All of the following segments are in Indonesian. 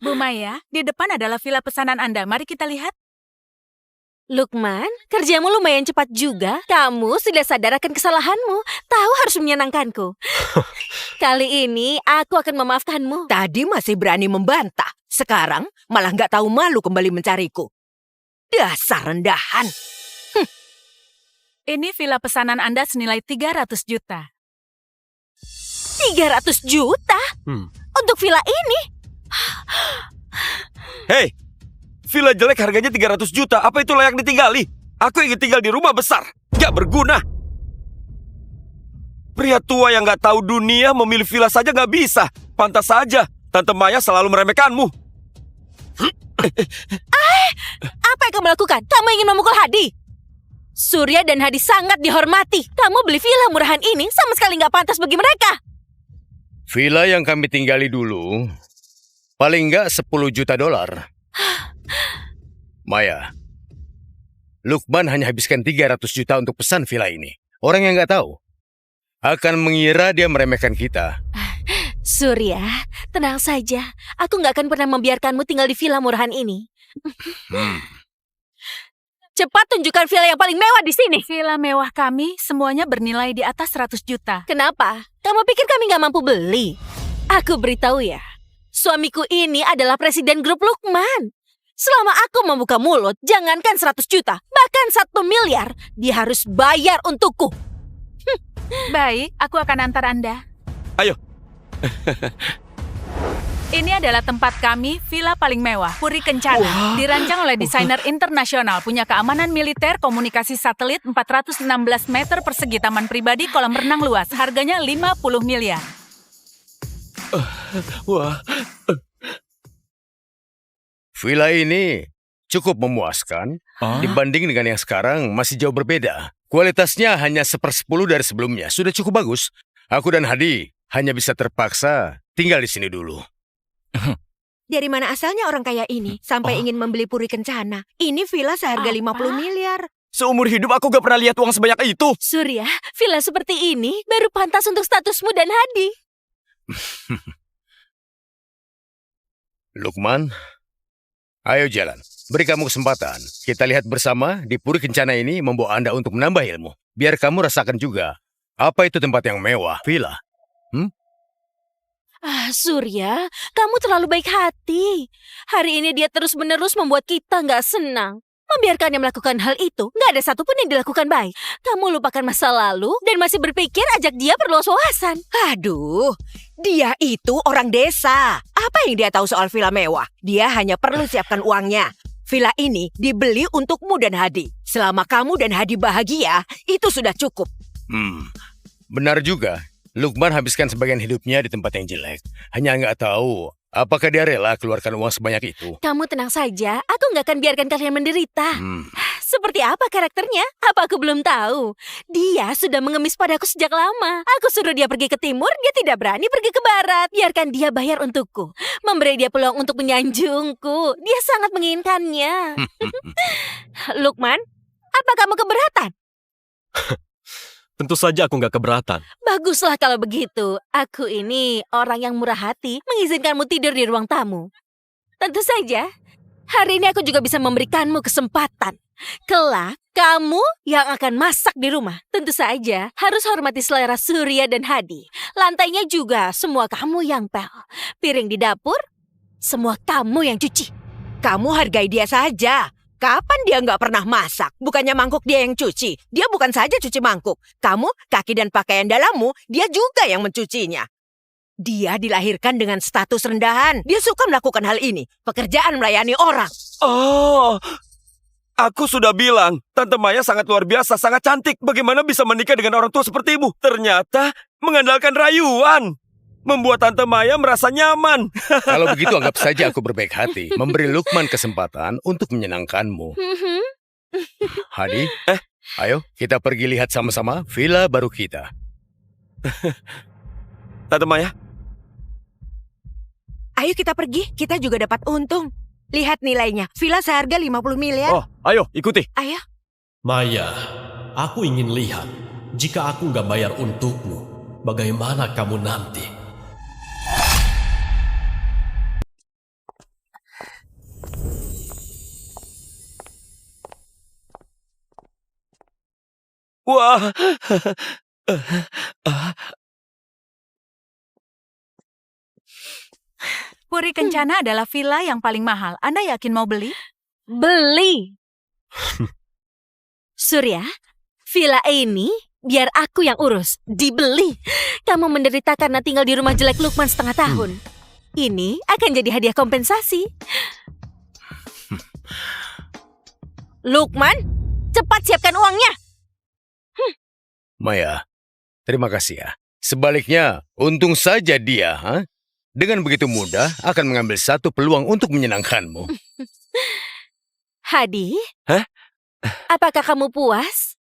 Bu Maya, di depan adalah villa pesanan Anda. Mari kita lihat. Lukman, kerjamu lumayan cepat juga. Kamu sudah sadar akan kesalahanmu. Tahu harus menyenangkanku. Kali ini aku akan memaafkanmu. Tadi masih berani membantah. Sekarang malah nggak tahu malu kembali mencariku. Dasar rendahan. Ini villa pesanan Anda senilai 300 juta. 300 juta? Untuk villa ini? Hei, villa jelek harganya 300 juta. Apa itu layak ditinggali? Aku ingin tinggal di rumah besar. Gak berguna. Pria tua yang gak tahu dunia memilih villa saja gak bisa. Pantas saja Tante Maya selalu meremehkanmu. Apa yang kamu lakukan? Kamu ingin memukul Hadi? Surya dan Hadi sangat dihormati. Kamu beli villa murahan ini sama sekali nggak pantas bagi mereka. Villa yang kami tinggali dulu, paling nggak 10 juta dolar. Maya, Lukman hanya habiskan 300 juta untuk pesan villa ini. Orang yang nggak tahu akan mengira dia meremehkan kita. Surya, tenang saja. Aku nggak akan pernah membiarkanmu tinggal di villa murahan ini. Cepat tunjukkan villa yang paling mewah di sini. Villa mewah kami semuanya bernilai di atas 100 juta. Kenapa? Kamu pikir kami nggak mampu beli? Aku beritahu ya, suamiku ini adalah presiden grup Lukman. Selama aku membuka mulut, jangankan 100 juta, bahkan 1 miliar, dia harus bayar untukku. Baik, aku akan antar Anda. Ayo. Ini adalah tempat kami, villa paling mewah, Puri Kencana. Dirancang oleh desainer internasional, punya keamanan militer, komunikasi satelit, 416 meter persegi, taman pribadi, kolam renang luas. Harganya 50 miliar. Wah. Villa ini cukup memuaskan dibanding dengan yang sekarang masih jauh berbeda. Kualitasnya hanya 1/10 dari sebelumnya. Sudah cukup bagus. Aku dan Hadi hanya bisa terpaksa tinggal di sini dulu. Dari mana asalnya orang kaya ini sampai ingin membeli Puri Kencana? Ini villa seharga 50 miliar. Seumur hidup aku gak pernah lihat uang sebanyak itu. Surya, villa seperti ini baru pantas untuk statusmu dan Hadi. Lukman, ayo jalan. Beri kamu kesempatan. Kita lihat bersama di Puri Kencana ini membawa Anda untuk menambah ilmu. Biar kamu rasakan juga apa itu tempat yang mewah, villa. Surya, kamu terlalu baik hati. Hari ini dia terus-menerus membuat kita nggak senang. Membiarkannya melakukan hal itu, nggak ada satupun yang dilakukan baik. Kamu lupakan masa lalu dan masih berpikir ajak dia berluas wawasan. Aduh, dia itu orang desa. Apa yang dia tahu soal villa mewah? Dia hanya perlu siapkan uangnya. Villa ini dibeli untukmu dan Hadi. Selama kamu dan Hadi bahagia, itu sudah cukup. Benar juga. Lukman habiskan sebagian hidupnya di tempat yang jelek. Hanya nggak tahu apakah dia rela keluarkan uang sebanyak itu. Kamu tenang saja, aku nggak akan biarkan kalian menderita. Seperti apa karakternya? Apa aku belum tahu? Dia sudah mengemis padaku sejak lama. Aku suruh dia pergi ke timur, dia tidak berani pergi ke barat. Biarkan dia bayar untukku. Memberi dia peluang untuk menyanjungku. Dia sangat menginginkannya. Lukman, apa kamu keberatan? Tentu saja aku nggak keberatan. Baguslah kalau begitu. Aku ini orang yang murah hati, mengizinkanmu tidur di ruang tamu. Tentu saja, hari ini aku juga bisa memberikanmu kesempatan. Kelak, kamu yang akan masak di rumah. Tentu saja, harus hormati selera Surya dan Hadi. Lantainya juga semua kamu yang pel. Piring di dapur, semua kamu yang cuci. Kamu hargai dia saja. Kapan dia nggak pernah masak? Bukannya mangkuk dia yang cuci. Dia bukan saja cuci mangkuk. Kamu, kaki dan pakaian dalammu, dia juga yang mencucinya. Dia dilahirkan dengan status rendahan. Dia suka melakukan hal ini. Pekerjaan melayani orang. Oh, aku sudah bilang, Tante Maya sangat luar biasa, sangat cantik. Bagaimana bisa menikah dengan orang tua seperti ibu? Ternyata mengandalkan rayuan. Membuat Tante Maya merasa nyaman. Kalau begitu anggap saja aku berbaik hati. Memberi Lukman kesempatan untuk menyenangkanmu. Hadi, ayo kita pergi lihat sama-sama villa baru kita. Tante Maya. Ayo kita pergi, kita juga dapat untung. Lihat nilainya, villa seharga 50 miliar. Oh, ayo ikuti. Ayo. Maya, aku ingin lihat. Jika aku nggak bayar untukmu, bagaimana kamu nanti? Wah. Puri Kencana adalah villa yang paling mahal. Anda yakin mau beli? Beli. Surya, villa ini biar aku yang urus. Dibeli. Kamu menderita karena tinggal di rumah jelek Lukman setengah tahun. Ini akan jadi hadiah kompensasi. Lukman, cepat siapkan uangnya. Maya, terima kasih ya. Sebaliknya, untung saja dia, dengan begitu mudah akan mengambil satu peluang untuk menyenangkanmu. Hadi, Hah? apakah kamu puas?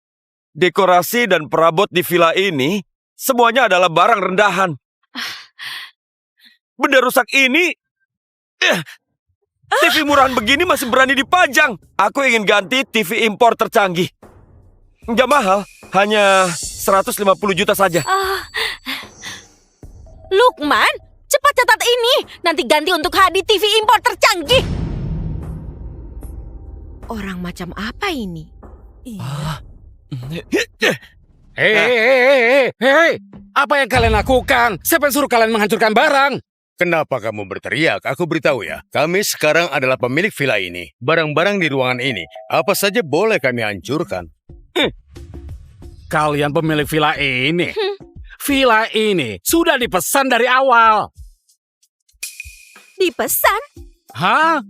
Dekorasi dan perabot di villa ini semuanya adalah barang rendahan. Benda rusak ini, TV murahan begini masih berani dipajang. Aku ingin ganti TV impor tercanggih. Nggak mahal, hanya 150 juta saja. Lukman, cepat catat ini. Nanti ganti untuk Hadi TV impor tercanggih. Orang macam apa ini? Hei, apa yang kalian lakukan? Siapa yang suruh kalian menghancurkan barang? Kenapa kamu berteriak? Aku beritahu ya, kami sekarang adalah pemilik villa ini. Barang-barang di ruangan ini, apa saja boleh kami hancurkan. Kalian pemilik villa ini. Villa ini sudah dipesan dari awal. Dipesan? Hah?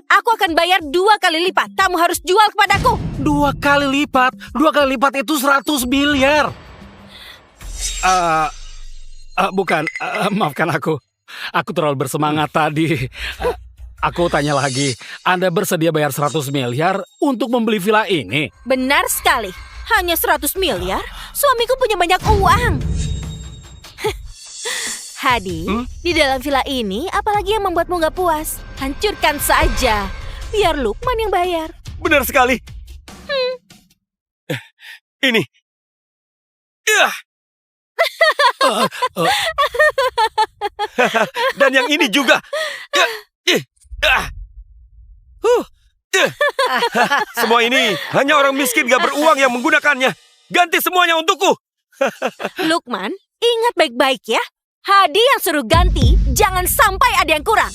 Aku akan bayar 2 kali lipat. Kamu harus jual kepadaku. 2 kali lipat? 2 kali lipat itu 100 miliar. Bukan, maafkan aku. Aku terlalu bersemangat tadi. Aku tanya lagi, Anda bersedia bayar 100 miliar untuk membeli villa ini? Benar sekali. Hanya 100 miliar? Suamiku punya banyak uang. Hadi, di dalam villa ini apalagi yang membuatmu gak puas? Hancurkan saja. Biar Lukman yang bayar. Benar sekali. Ini. Dan yang ini juga. Semua ini hanya orang miskin gak beruang yang menggunakannya. Ganti semuanya untukku. Lukman, ingat baik-baik ya. Hadi yang suruh ganti, jangan sampai ada yang kurang.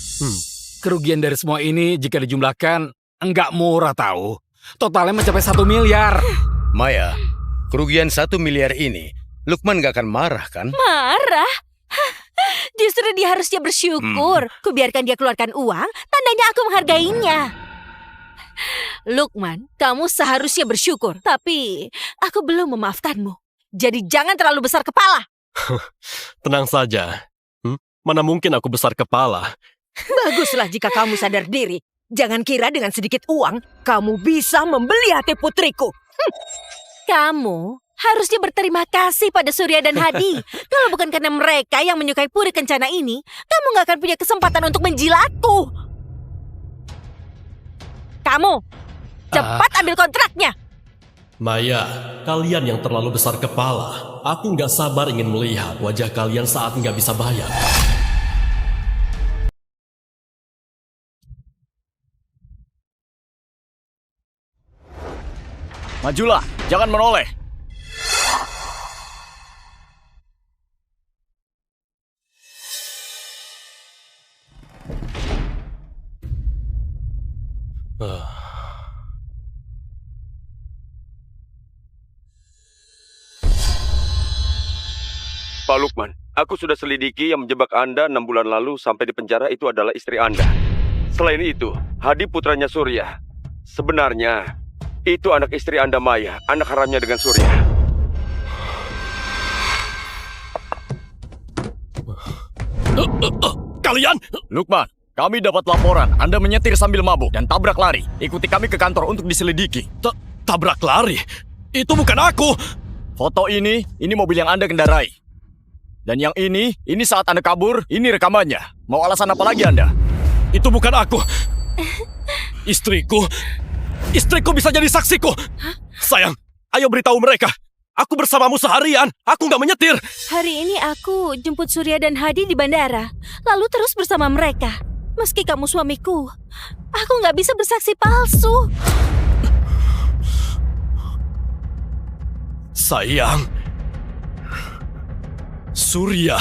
Kerugian dari semua ini jika dijumlahkan enggak murah tahu. Totalnya mencapai 1 miliar. Maya, kerugian 1 miliar ini, Lukman gak akan marah kan? Marah? Justru dia harusnya bersyukur. Kubiarkan dia keluarkan uang, tandanya aku menghargainya. Lukman, kamu seharusnya bersyukur. Tapi aku belum memaafkanmu. Jadi jangan terlalu besar kepala. Tenang saja. Mana mungkin aku besar kepala. Baguslah jika kamu sadar diri. Jangan kira dengan sedikit uang, kamu bisa membeli hati putriku. Kamu harusnya berterima kasih pada Surya dan Hadi. Kalau bukan karena mereka yang menyukai Puri Kencana ini, kamu gak akan punya kesempatan untuk menjilatku. Kamu, cepat ambil kontraknya. Maya, kalian yang terlalu besar kepala. Aku nggak sabar ingin melihat wajah kalian saat nggak bisa bayar. Majulah, jangan menoleh. Pak Lukman, aku sudah selidiki yang menjebak Anda 6 bulan lalu sampai di penjara itu adalah istri Anda. Selain itu, Hadi putranya Surya. Sebenarnya, itu anak istri Anda Maya, anak haramnya dengan Surya. Kalian? Lukman, kami dapat laporan Anda menyetir sambil mabuk dan tabrak lari. Ikuti kami ke kantor untuk diselidiki. Tabrak lari? Itu bukan aku! Foto ini mobil yang Anda kendarai. Dan yang ini saat Anda kabur, ini rekamannya. Mau alasan apa lagi Anda? Itu bukan aku! Istriku bisa jadi saksiku! Sayang, ayo beritahu mereka. Aku bersamamu seharian, aku nggak menyetir. Hari ini aku jemput Surya dan Hadi di bandara, lalu terus bersama mereka. Meski kamu suamiku, aku nggak bisa bersaksi palsu. Sayang. Surya.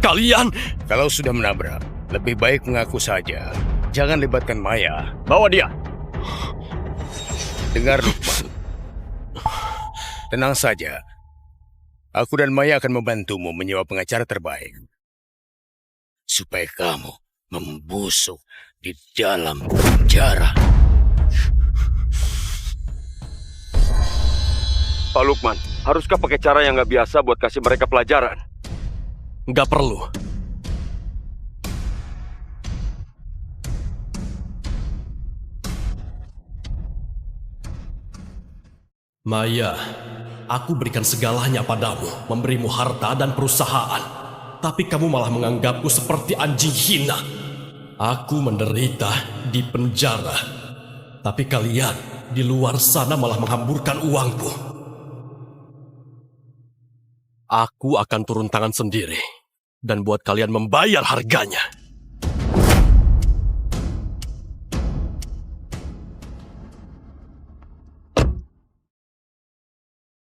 Kalian... Kalau sudah menabrak, lebih baik mengaku saja. Jangan libatkan Maya. Bawa dia. Dengar, Lukman. Tenang saja. Aku dan Maya akan membantumu menyewa pengacara terbaik. Supaya kamu membusuk di dalam penjara. Pak Lukman, haruskah pakai cara yang nggak biasa buat kasih mereka pelajaran? Nggak perlu. Maya, aku berikan segalanya padamu, memberimu harta dan perusahaan. Tapi kamu malah menganggapku seperti anjing hina. Aku menderita di penjara. Tapi kalian di luar sana malah menghamburkan uangku. Aku akan turun tangan sendiri dan buat kalian membayar harganya.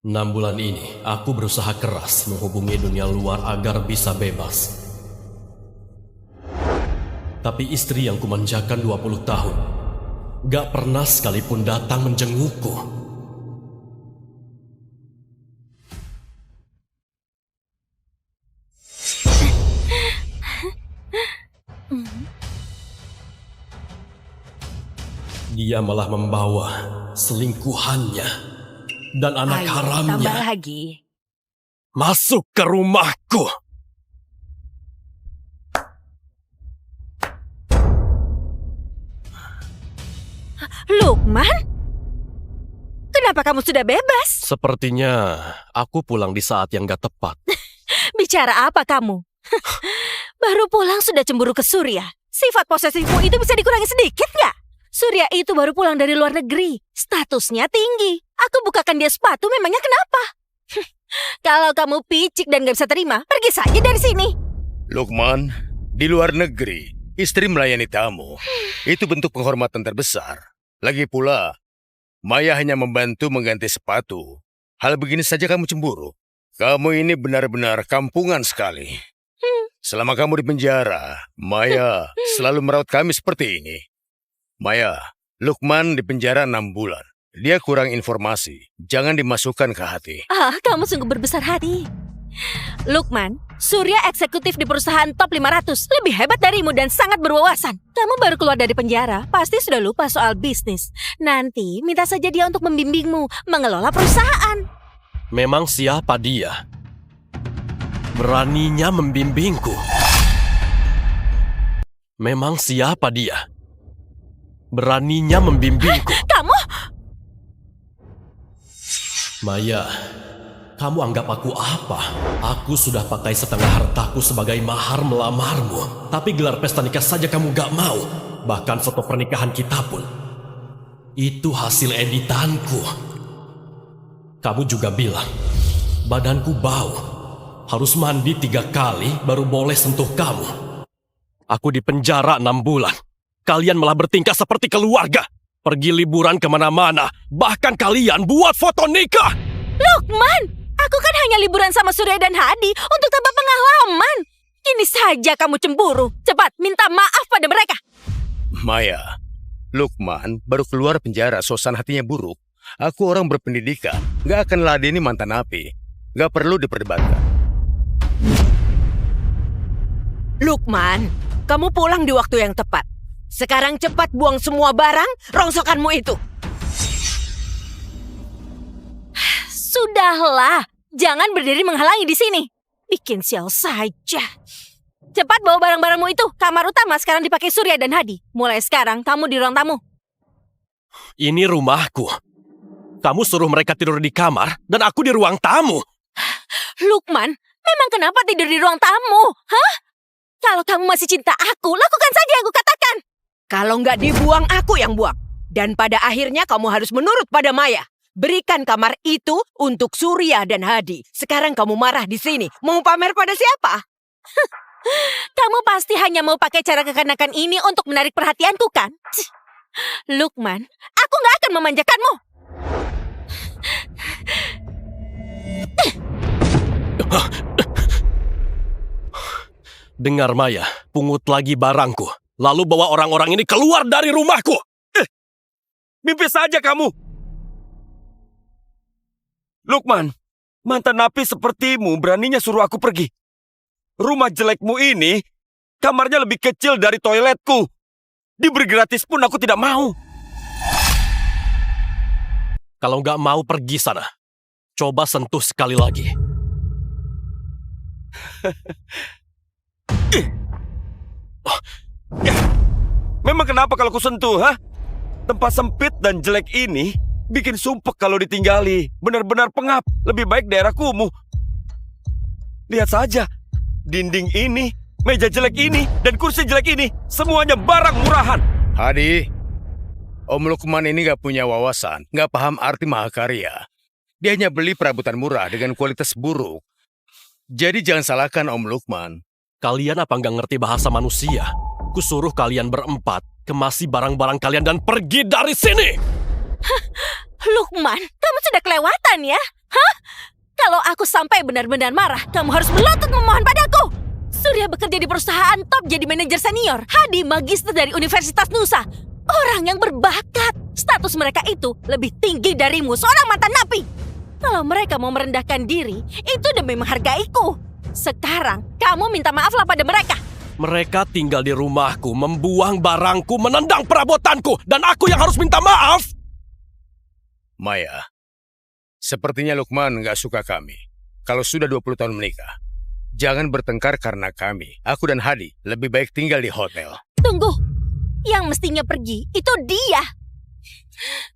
Enam bulan ini, aku berusaha keras menghubungi dunia luar agar bisa bebas. Tapi istri yang kumanjakan 20 tahun, gak pernah sekalipun datang menjengukku. Dia malah membawa selingkuhannya dan anak Tambah haramnya lagi. masuk ke rumahku. Lukman? Kenapa kamu sudah bebas? Sepertinya aku pulang di saat yang gak tepat. Bicara apa kamu? Baru pulang sudah cemburu ke Surya. Sifat posesifmu itu bisa dikurangi sedikit nggak? Surya itu baru pulang dari luar negeri. Statusnya tinggi. Aku bukakan dia sepatu, memangnya kenapa? Kalau kamu picik dan gak bisa terima, pergi saja dari sini. Lukman, di luar negeri, istri melayani tamu. Itu bentuk penghormatan terbesar. Lagi pula, Maya hanya membantu mengganti sepatu. Hal begini saja kamu cemburu. Kamu ini benar-benar kampungan sekali. Selama kamu di penjara, Maya selalu merawat kami seperti ini. Maya, Lukman di penjara 6 bulan. Dia kurang informasi. Jangan dimasukkan ke hati. Kamu sungguh berbesar hati. Lukman, Surya eksekutif di perusahaan top 500. Lebih hebat darimu dan sangat berwawasan. Kamu baru keluar dari penjara, pasti sudah lupa soal bisnis. Nanti minta saja dia untuk membimbingmu mengelola perusahaan. Memang siapa dia? Beraninya membimbingku. Memang siapa dia? Beraninya membimbingku. Kamu? Maya, kamu anggap aku apa? Aku sudah pakai setengah hartaku sebagai mahar melamarmu. Tapi gelar pesta nikah saja kamu gak mau. Bahkan foto pernikahan kita pun. Itu hasil editanku. Kamu juga bilang, badanku bau. Harus mandi 3 kali baru boleh sentuh kamu. Aku di penjara 6 bulan. Kalian malah bertingkah seperti keluarga. Pergi liburan kemana-mana. Bahkan kalian buat foto nikah. Lukman, aku kan hanya liburan sama Surya dan Hadi untuk tambah pengalaman. Kini saja kamu cemburu. Cepat, minta maaf pada mereka. Maya, Lukman baru keluar penjara, suasana hatinya buruk. Aku orang berpendidikan, gak akan ladeni mantan napi. Gak perlu diperdebatkan. Lukman, kamu pulang di waktu yang tepat. Sekarang cepat buang semua barang rongsokanmu itu. Sudahlah, jangan berdiri menghalangi di sini. Bikin sial saja. Cepat bawa barang-barangmu itu. Kamar utama sekarang dipakai Surya dan Hadi. Mulai sekarang kamu di ruang tamu. Ini rumahku. Kamu suruh mereka tidur di kamar dan aku di ruang tamu. Lukman, memang kenapa tidur di ruang tamu? Hah? Kalau kamu masih cinta aku, lakukan saja yang aku katakan. Kalau nggak dibuang, aku yang buang. Dan pada akhirnya kamu harus menurut pada Maya. Berikan kamar itu untuk Surya dan Hadi. Sekarang kamu marah di sini. Mau pamer pada siapa? Kamu pasti hanya mau pakai cara kekanakan ini untuk menarik perhatianku, kan? Lukman, aku nggak akan memanjakanmu. Dengar Maya, pungut lagi barangku. Lalu bawa orang-orang ini keluar dari rumahku. Mimpi saja kamu. Lukman, mantan napi sepertimu beraninya suruh aku pergi. Rumah jelekmu ini, kamarnya lebih kecil dari toiletku. Diberi gratis pun aku tidak mau. Kalau nggak mau pergi sana, coba sentuh sekali lagi. Memang kenapa kalau ku sentuh, ha? Tempat sempit dan jelek ini bikin sumpek kalau ditinggali. Benar-benar pengap. Lebih baik daerah kumuh. Lihat saja, dinding ini, meja jelek ini, dan kursi jelek ini, semuanya barang murahan. Hadi, Om Lukman ini gak punya wawasan, gak paham arti mahakarya. Dia hanya beli perabotan murah dengan kualitas buruk. Jadi jangan salahkan Om Lukman. Kalian apa nggak ngerti bahasa manusia? Kusuruh kalian berempat, kemasi barang-barang kalian dan pergi dari sini! Lukman, kamu sudah kelewatan ya? Hah? Kalau aku sampai benar-benar marah, kamu harus melotot memohon padaku. Surya bekerja di perusahaan top jadi manajer senior. Hadi magister dari Universitas Nusa. Orang yang berbakat. Status mereka itu lebih tinggi darimu, seorang mantan napi. Kalau mereka mau merendahkan diri, itu demi menghargaiku. Sekarang, kamu minta maaflah pada mereka. Mereka tinggal di rumahku, membuang barangku, menendang perabotanku, dan aku yang harus minta maaf! Maya, sepertinya Lukman gak suka kami. Kalau sudah 20 tahun menikah, jangan bertengkar karena kami. Aku dan Hadi lebih baik tinggal di hotel. Tunggu, yang mestinya pergi itu dia.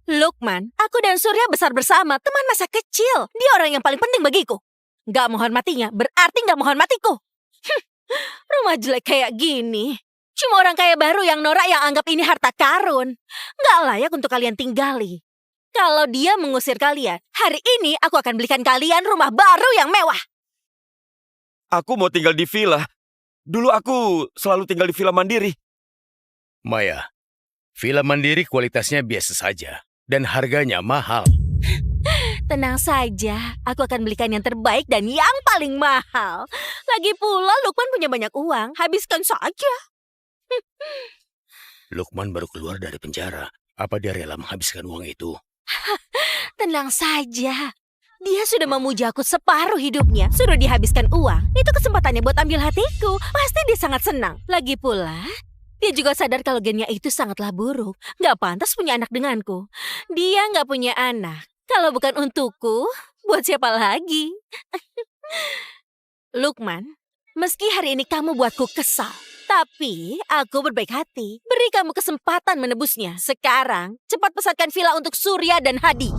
Lukman, aku dan Surya besar bersama, teman masa kecil. Dia orang yang paling penting bagiku. Gak menghormatinya berarti gak menghormatiku. Rumah jelek kayak gini, cuma orang kaya baru yang norak yang anggap ini harta karun. Gak layak untuk kalian tinggali. Kalau dia mengusir kalian, hari ini aku akan belikan kalian rumah baru yang mewah. Aku mau tinggal di villa. Dulu aku selalu tinggal di villa mandiri. Maya, villa mandiri kualitasnya biasa saja dan harganya mahal. Tenang saja, aku akan belikan yang terbaik dan yang paling mahal. Lagi pula Lukman punya banyak uang, habiskan saja. Lukman baru keluar dari penjara. Apa dia rela menghabiskan uang itu? Tenang saja, dia sudah memuja aku separuh hidupnya, suruh dihabiskan uang. Itu kesempatannya buat ambil hatiku, pasti dia sangat senang. Lagi pula, dia juga sadar kalau gennya itu sangatlah buruk. Gak pantas punya anak denganku. Dia gak punya anak. Kalau bukan untukku, buat siapa lagi? Lukman, meski hari ini kamu buatku kesal, tapi aku berbaik hati. Beri kamu kesempatan menebusnya. Sekarang, cepat pesankan villa untuk Surya dan Hadi.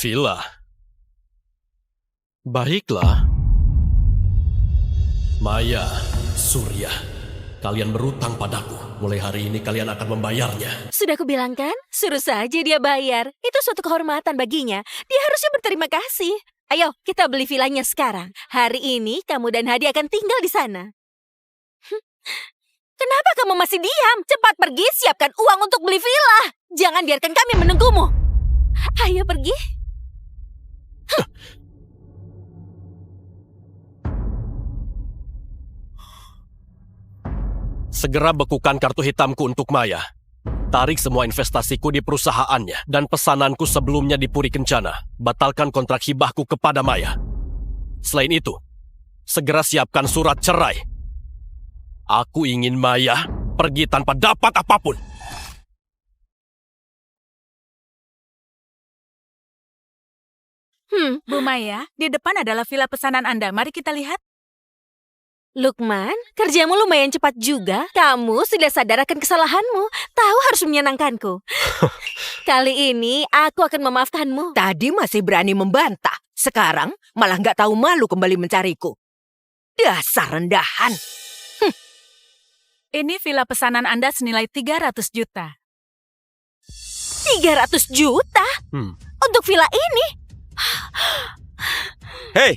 Villa? Baiklah. Maya, Surya, kalian berutang padaku. Mulai hari ini kalian akan membayarnya. Sudah kubilang kan? Suruh saja dia bayar. Itu suatu kehormatan baginya. Dia harusnya berterima kasih. Ayo, kita beli villanya sekarang. Hari ini kamu dan Hadi akan tinggal di sana. Kenapa kamu masih diam? Cepat pergi, siapkan uang untuk beli villa. Jangan biarkan kami menunggumu. Ayo pergi. Segera bekukan kartu hitamku untuk Maya. Tarik semua investasiku di perusahaannya dan pesananku sebelumnya di Puri Kencana. Batalkan kontrak hibahku kepada Maya. Selain itu, segera siapkan surat cerai. Aku ingin Maya pergi tanpa dapat apapun. Bu Maya, di depan adalah villa pesanan Anda. Mari kita lihat. Lukman, kerjamu lumayan cepat juga. Kamu sudah sadar akan kesalahanmu. Tahu harus menyenangkanku. Kali ini aku akan memaafkanmu. Tadi masih berani membantah. Sekarang malah nggak tahu malu kembali mencariku. Dasar rendahan. Ini villa pesanan Anda senilai 300 juta. 300 juta? Untuk villa ini? Hei,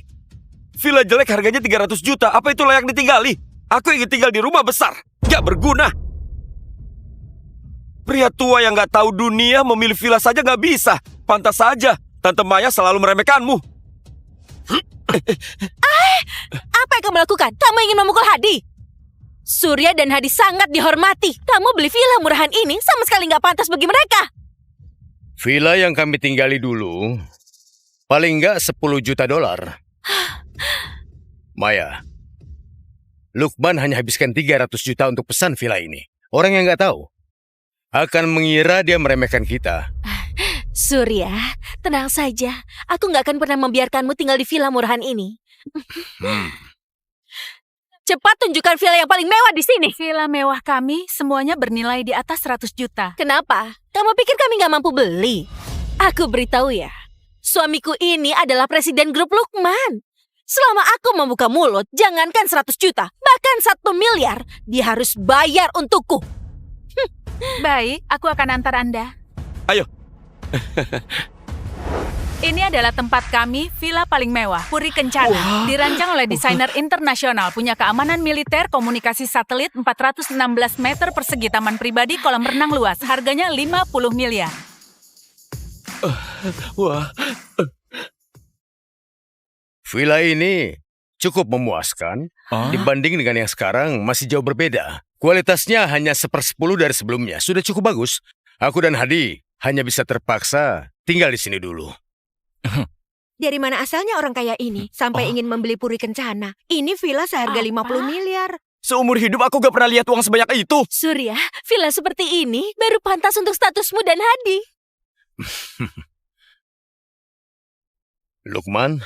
villa jelek harganya 300 juta. Apa itu layak ditinggali? Aku ingin tinggal di rumah besar. Gak berguna. Pria tua yang gak tahu dunia memilih villa saja gak bisa. Pantas saja Tante Maya selalu meremehkanmu. Apa yang kamu lakukan? Kamu ingin memukul Hadi? Surya dan Hadi sangat dihormati. Kamu beli villa murahan ini sama sekali nggak pantas bagi mereka. Villa yang kami tinggali dulu, paling nggak 10 juta dolar. Maya, Lukman hanya habiskan 300 juta untuk pesan villa ini. Orang yang nggak tahu akan mengira dia meremehkan kita. Surya, tenang saja. Aku nggak akan pernah membiarkanmu tinggal di villa murahan ini. Cepat tunjukkan villa yang paling mewah di sini. Villa mewah kami semuanya bernilai di atas 100 juta. Kenapa? Kamu pikir kami nggak mampu beli? Aku beritahu ya, suamiku ini adalah presiden grup Lukman. Selama aku membuka mulut, jangankan 100 juta, bahkan 1 miliar, dia harus bayar untukku. Baik, aku akan antar Anda. Ayo. Ini adalah tempat kami, villa paling mewah, Puri Kencana. Dirancang oleh desainer internasional, punya keamanan militer, komunikasi satelit, 416 meter persegi, taman pribadi, kolam renang luas. Harganya 50 miliar. Wah. Villa ini cukup memuaskan dibanding dengan yang sekarang masih jauh berbeda. Kualitasnya hanya 1/10 dari sebelumnya. Sudah cukup bagus. Aku dan Hadi hanya bisa terpaksa tinggal di sini dulu. Dari mana asalnya orang kaya ini sampai ingin membeli Puri Kencana? Ini villa seharga 50 miliar. Seumur hidup aku gak pernah lihat uang sebanyak itu. Surya, villa seperti ini baru pantas untuk statusmu dan Hadi. Lukman,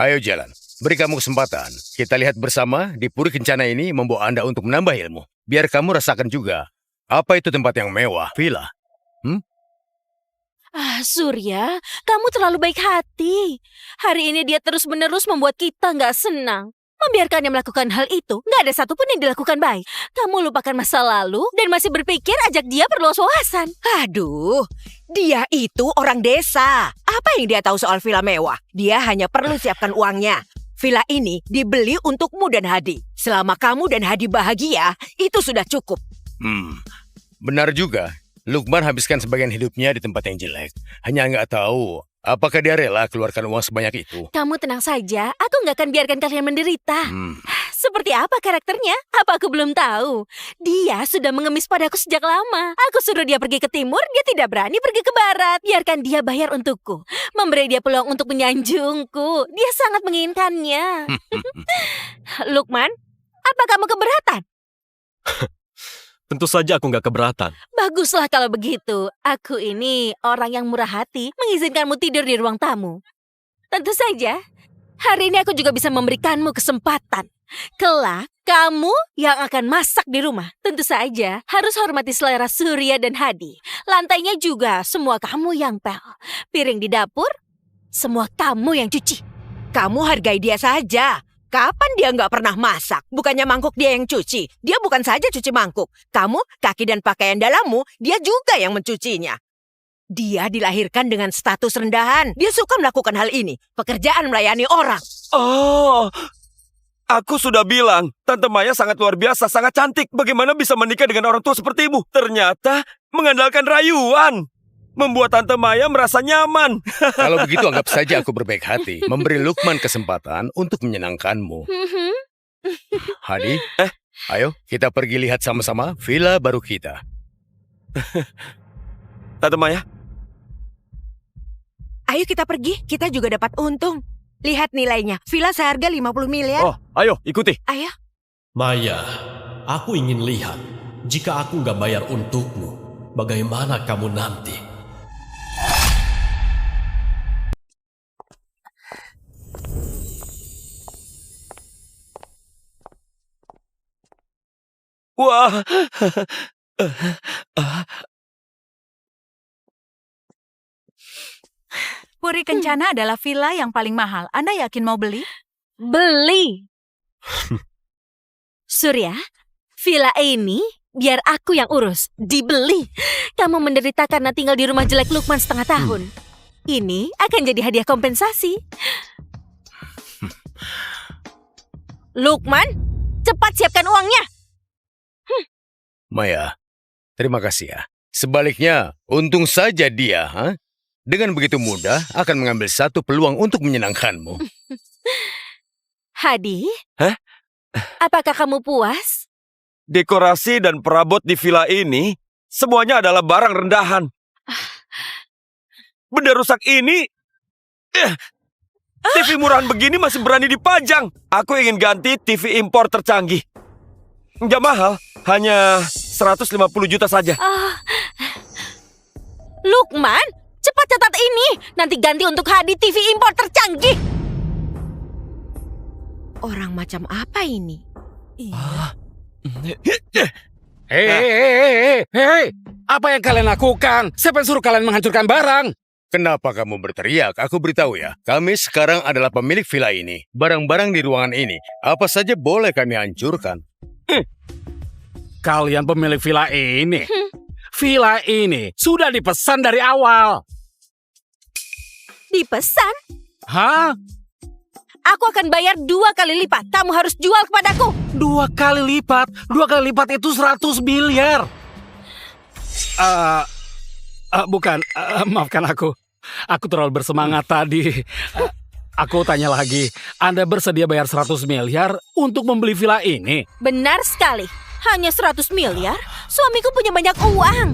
ayo jalan. Beri kamu kesempatan. Kita lihat bersama di Puri Kencana ini membawa Anda untuk menambah ilmu. Biar kamu rasakan juga apa itu tempat yang mewah, villa. Surya, kamu terlalu baik hati. Hari ini dia terus-menerus membuat kita nggak senang. Membiarkannya melakukan hal itu, nggak ada satupun yang dilakukan baik. Kamu lupakan masa lalu dan masih berpikir ajak dia berluas wawasan. Aduh, dia itu orang desa. Apa yang dia tahu soal villa mewah? Dia hanya perlu siapkan uangnya. Villa ini dibeli untukmu dan Hadi. Selama kamu dan Hadi bahagia, itu sudah cukup. Benar juga. Lukman habiskan sebagian hidupnya di tempat yang jelek. Hanya nggak tahu apakah dia rela keluarkan uang sebanyak itu. Kamu tenang saja, aku nggak akan biarkan kalian menderita. Seperti apa karakternya? Apa aku belum tahu? Dia sudah mengemis padaku sejak lama. Aku suruh dia pergi ke timur, dia tidak berani pergi ke barat. Biarkan dia bayar untukku. Memberi dia peluang untuk menyanjungku. Dia sangat menginginkannya. Lukman, apa kamu keberatan? Tentu saja aku nggak keberatan. Baguslah kalau begitu. Aku ini orang yang murah hati, mengizinkanmu tidur di ruang tamu. Tentu saja, hari ini aku juga bisa memberikanmu kesempatan. Kelak, kamu yang akan masak di rumah. Tentu saja, harus hormati selera Surya dan Hadi. Lantainya juga semua kamu yang pel. Piring di dapur, semua kamu yang cuci. Kamu hargai dia saja. Kapan dia nggak pernah masak? Bukannya mangkuk dia yang cuci. Dia bukan saja cuci mangkuk. Kamu, kaki dan pakaian dalammu, dia juga yang mencucinya. Dia dilahirkan dengan status rendahan. Dia suka melakukan hal ini. Pekerjaan melayani orang. Oh, aku sudah bilang, Tante Maya sangat luar biasa, sangat cantik. Bagaimana bisa menikah dengan orang tua seperti ibu? Ternyata mengandalkan rayuan. Membuat Tante Maya merasa nyaman. Kalau begitu anggap saja aku berbaik hati. Memberi Lukman kesempatan untuk menyenangkanmu. Hadi, ayo kita pergi lihat sama-sama villa baru kita. Tante Maya, Ayo kita pergi, kita juga dapat untung. Lihat nilainya, villa seharga 50 miliar. Oh, ayo ikuti. Ayo. Maya, aku ingin lihat. Jika aku nggak bayar untukmu, bagaimana kamu nanti? wah. Puri Kencana adalah villa yang paling mahal. Anda yakin mau beli? Beli. Surya, villa ini biar aku yang urus. Dibeli. Kamu menderita karena tinggal di rumah jelek Lukman setengah tahun. Ini akan jadi hadiah kompensasi. Lukman, cepat siapkan uangnya. Maya, terima kasih ya. Sebaliknya, untung saja dia, Dengan begitu mudah akan mengambil satu peluang untuk menyenangkanmu. Hadi? Hah? Apakah kamu puas? Dekorasi dan perabot di villa ini semuanya adalah barang rendahan. Benda rusak ini, TV murahan begini masih berani dipajang. Aku ingin ganti TV impor tercanggih. Nggak mahal, hanya 150 juta saja. Lukman, cepat catat ini. Nanti ganti untuk Hadi TV impor tercanggih. Orang macam apa ini? Hei, apa yang kalian lakukan? Siapa yang suruh kalian menghancurkan barang? Kenapa kamu berteriak? Aku beritahu ya, kami sekarang adalah pemilik villa ini. Barang-barang di ruangan ini, apa saja boleh kami hancurkan. Kalian pemilik villa ini. Villa ini sudah dipesan dari awal. Dipesan? Hah? Aku akan bayar 2 kali lipat. Kamu harus jual kepadaku. 2 kali lipat? 2 kali lipat itu 100 miliar. Bukan, maafkan aku. Aku terlalu bersemangat tadi. Aku tanya lagi, Anda bersedia bayar 100 miliar untuk membeli villa ini? Benar sekali. Hanya 100 miliar? Suamiku punya banyak uang.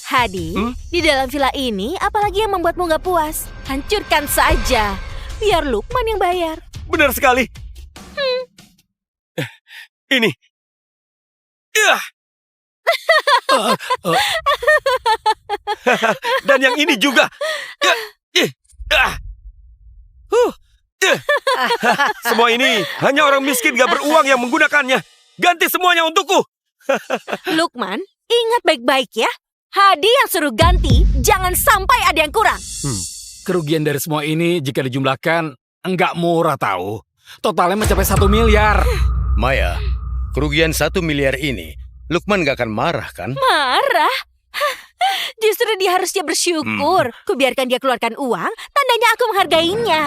Hadi, di dalam villa ini apalagi yang membuatmu gak puas? Hancurkan saja. Biar Lukman yang bayar. Benar sekali. Ini. Dan yang ini juga. Semua ini hanya orang miskin gak beruang yang menggunakannya. Ganti semuanya untukku. Lukman, ingat baik-baik ya. Hadi yang suruh ganti, jangan sampai ada yang kurang. Kerugian dari semua ini jika dijumlahkan enggak murah tahu. Totalnya mencapai 1 miliar. Maya, kerugian 1 miliar ini, Lukman gak akan marah kan? Marah? Justru dia harusnya bersyukur. Kubiarkan dia keluarkan uang, tandanya aku menghargainya.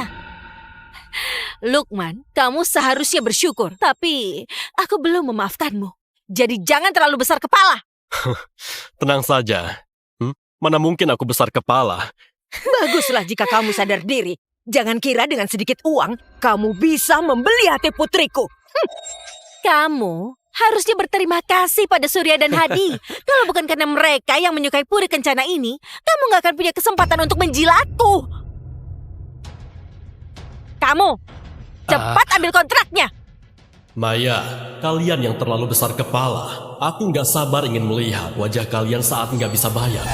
Lukman, kamu seharusnya bersyukur. Tapi aku belum memaafkanmu. Jadi jangan terlalu besar kepala. Tenang saja. Mana mungkin aku besar kepala. Baguslah jika kamu sadar diri. Jangan kira dengan sedikit uang, kamu bisa membeli hati putriku. Kamu harusnya berterima kasih pada Surya dan Hadi. Kalau bukan karena mereka yang menyukai puri kencana ini, kamu gak akan punya kesempatan untuk menjilatku. Kamu, cepat ambil kontraknya. Maya, kalian yang terlalu besar kepala. Aku nggak sabar ingin melihat wajah kalian saat nggak bisa bayar.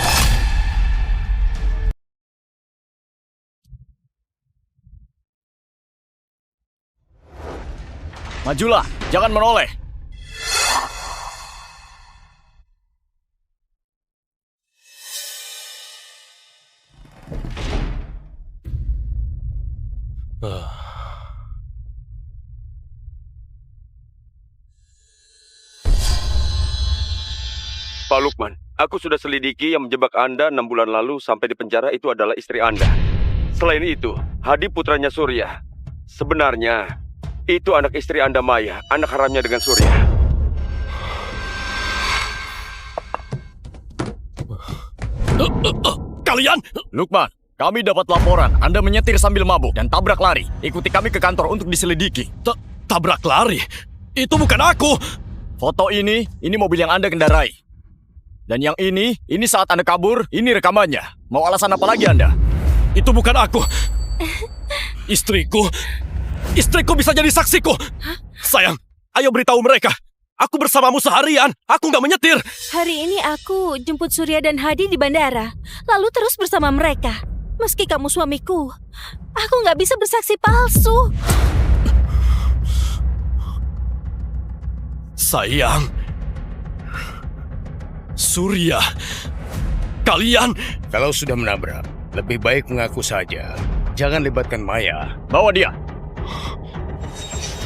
Majulah, jangan menoleh. Pak Lukman, aku sudah selidiki yang menjebak Anda 6 bulan lalu sampai di penjara itu adalah istri Anda. Selain itu, Hadi putranya Surya. Sebenarnya, itu anak istri Anda Maya, anak haramnya dengan Surya. Kalian! Lukman, kami dapat laporan Anda menyetir sambil mabuk dan tabrak lari. Ikuti kami ke kantor untuk diselidiki. Tabrak lari? Itu bukan aku! Foto ini mobil yang Anda kendarai. Dan yang ini saat Anda kabur, ini rekamannya. Mau alasan apa lagi Anda? Itu bukan aku! Istriku bisa jadi saksiku! Sayang, ayo beritahu mereka. Aku bersamamu seharian, aku nggak menyetir. Hari ini aku jemput Surya dan Hadi di bandara, lalu terus bersama mereka. Meski kamu suamiku, aku nggak bisa bersaksi palsu. Sayang, Surya, kalian... Kalau sudah menabrak, lebih baik mengaku saja. Jangan libatkan Maya. Bawa dia.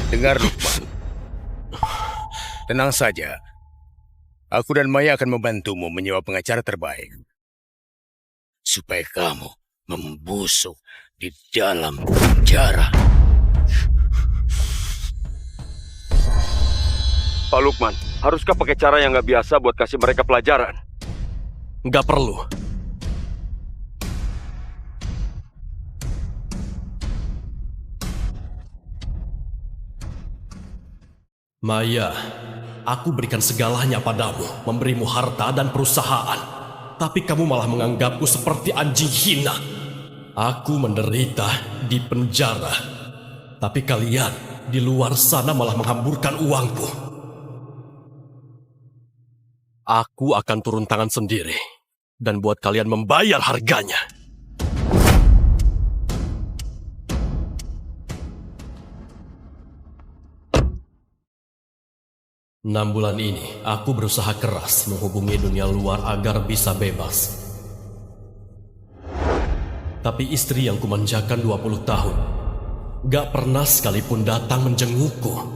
Dengar Lukman. Tenang saja. Aku dan Maya akan membantumu menyewa pengacara terbaik. Supaya kamu membusuk di dalam penjara. Pak Lukman, haruskah pakai cara yang nggak biasa buat kasih mereka pelajaran? Nggak perlu. Maya, aku berikan segalanya padamu, memberimu harta dan perusahaan. Tapi kamu malah menganggapku seperti anjing hina. Aku menderita di penjara. Tapi kalian di luar sana malah menghamburkan uangku. Aku akan turun tangan sendiri dan buat kalian membayar harganya. Enam bulan ini, aku berusaha keras menghubungi dunia luar agar bisa bebas. Tapi istri yang kumanjakan 20 tahun, gak pernah sekalipun datang menjengukku.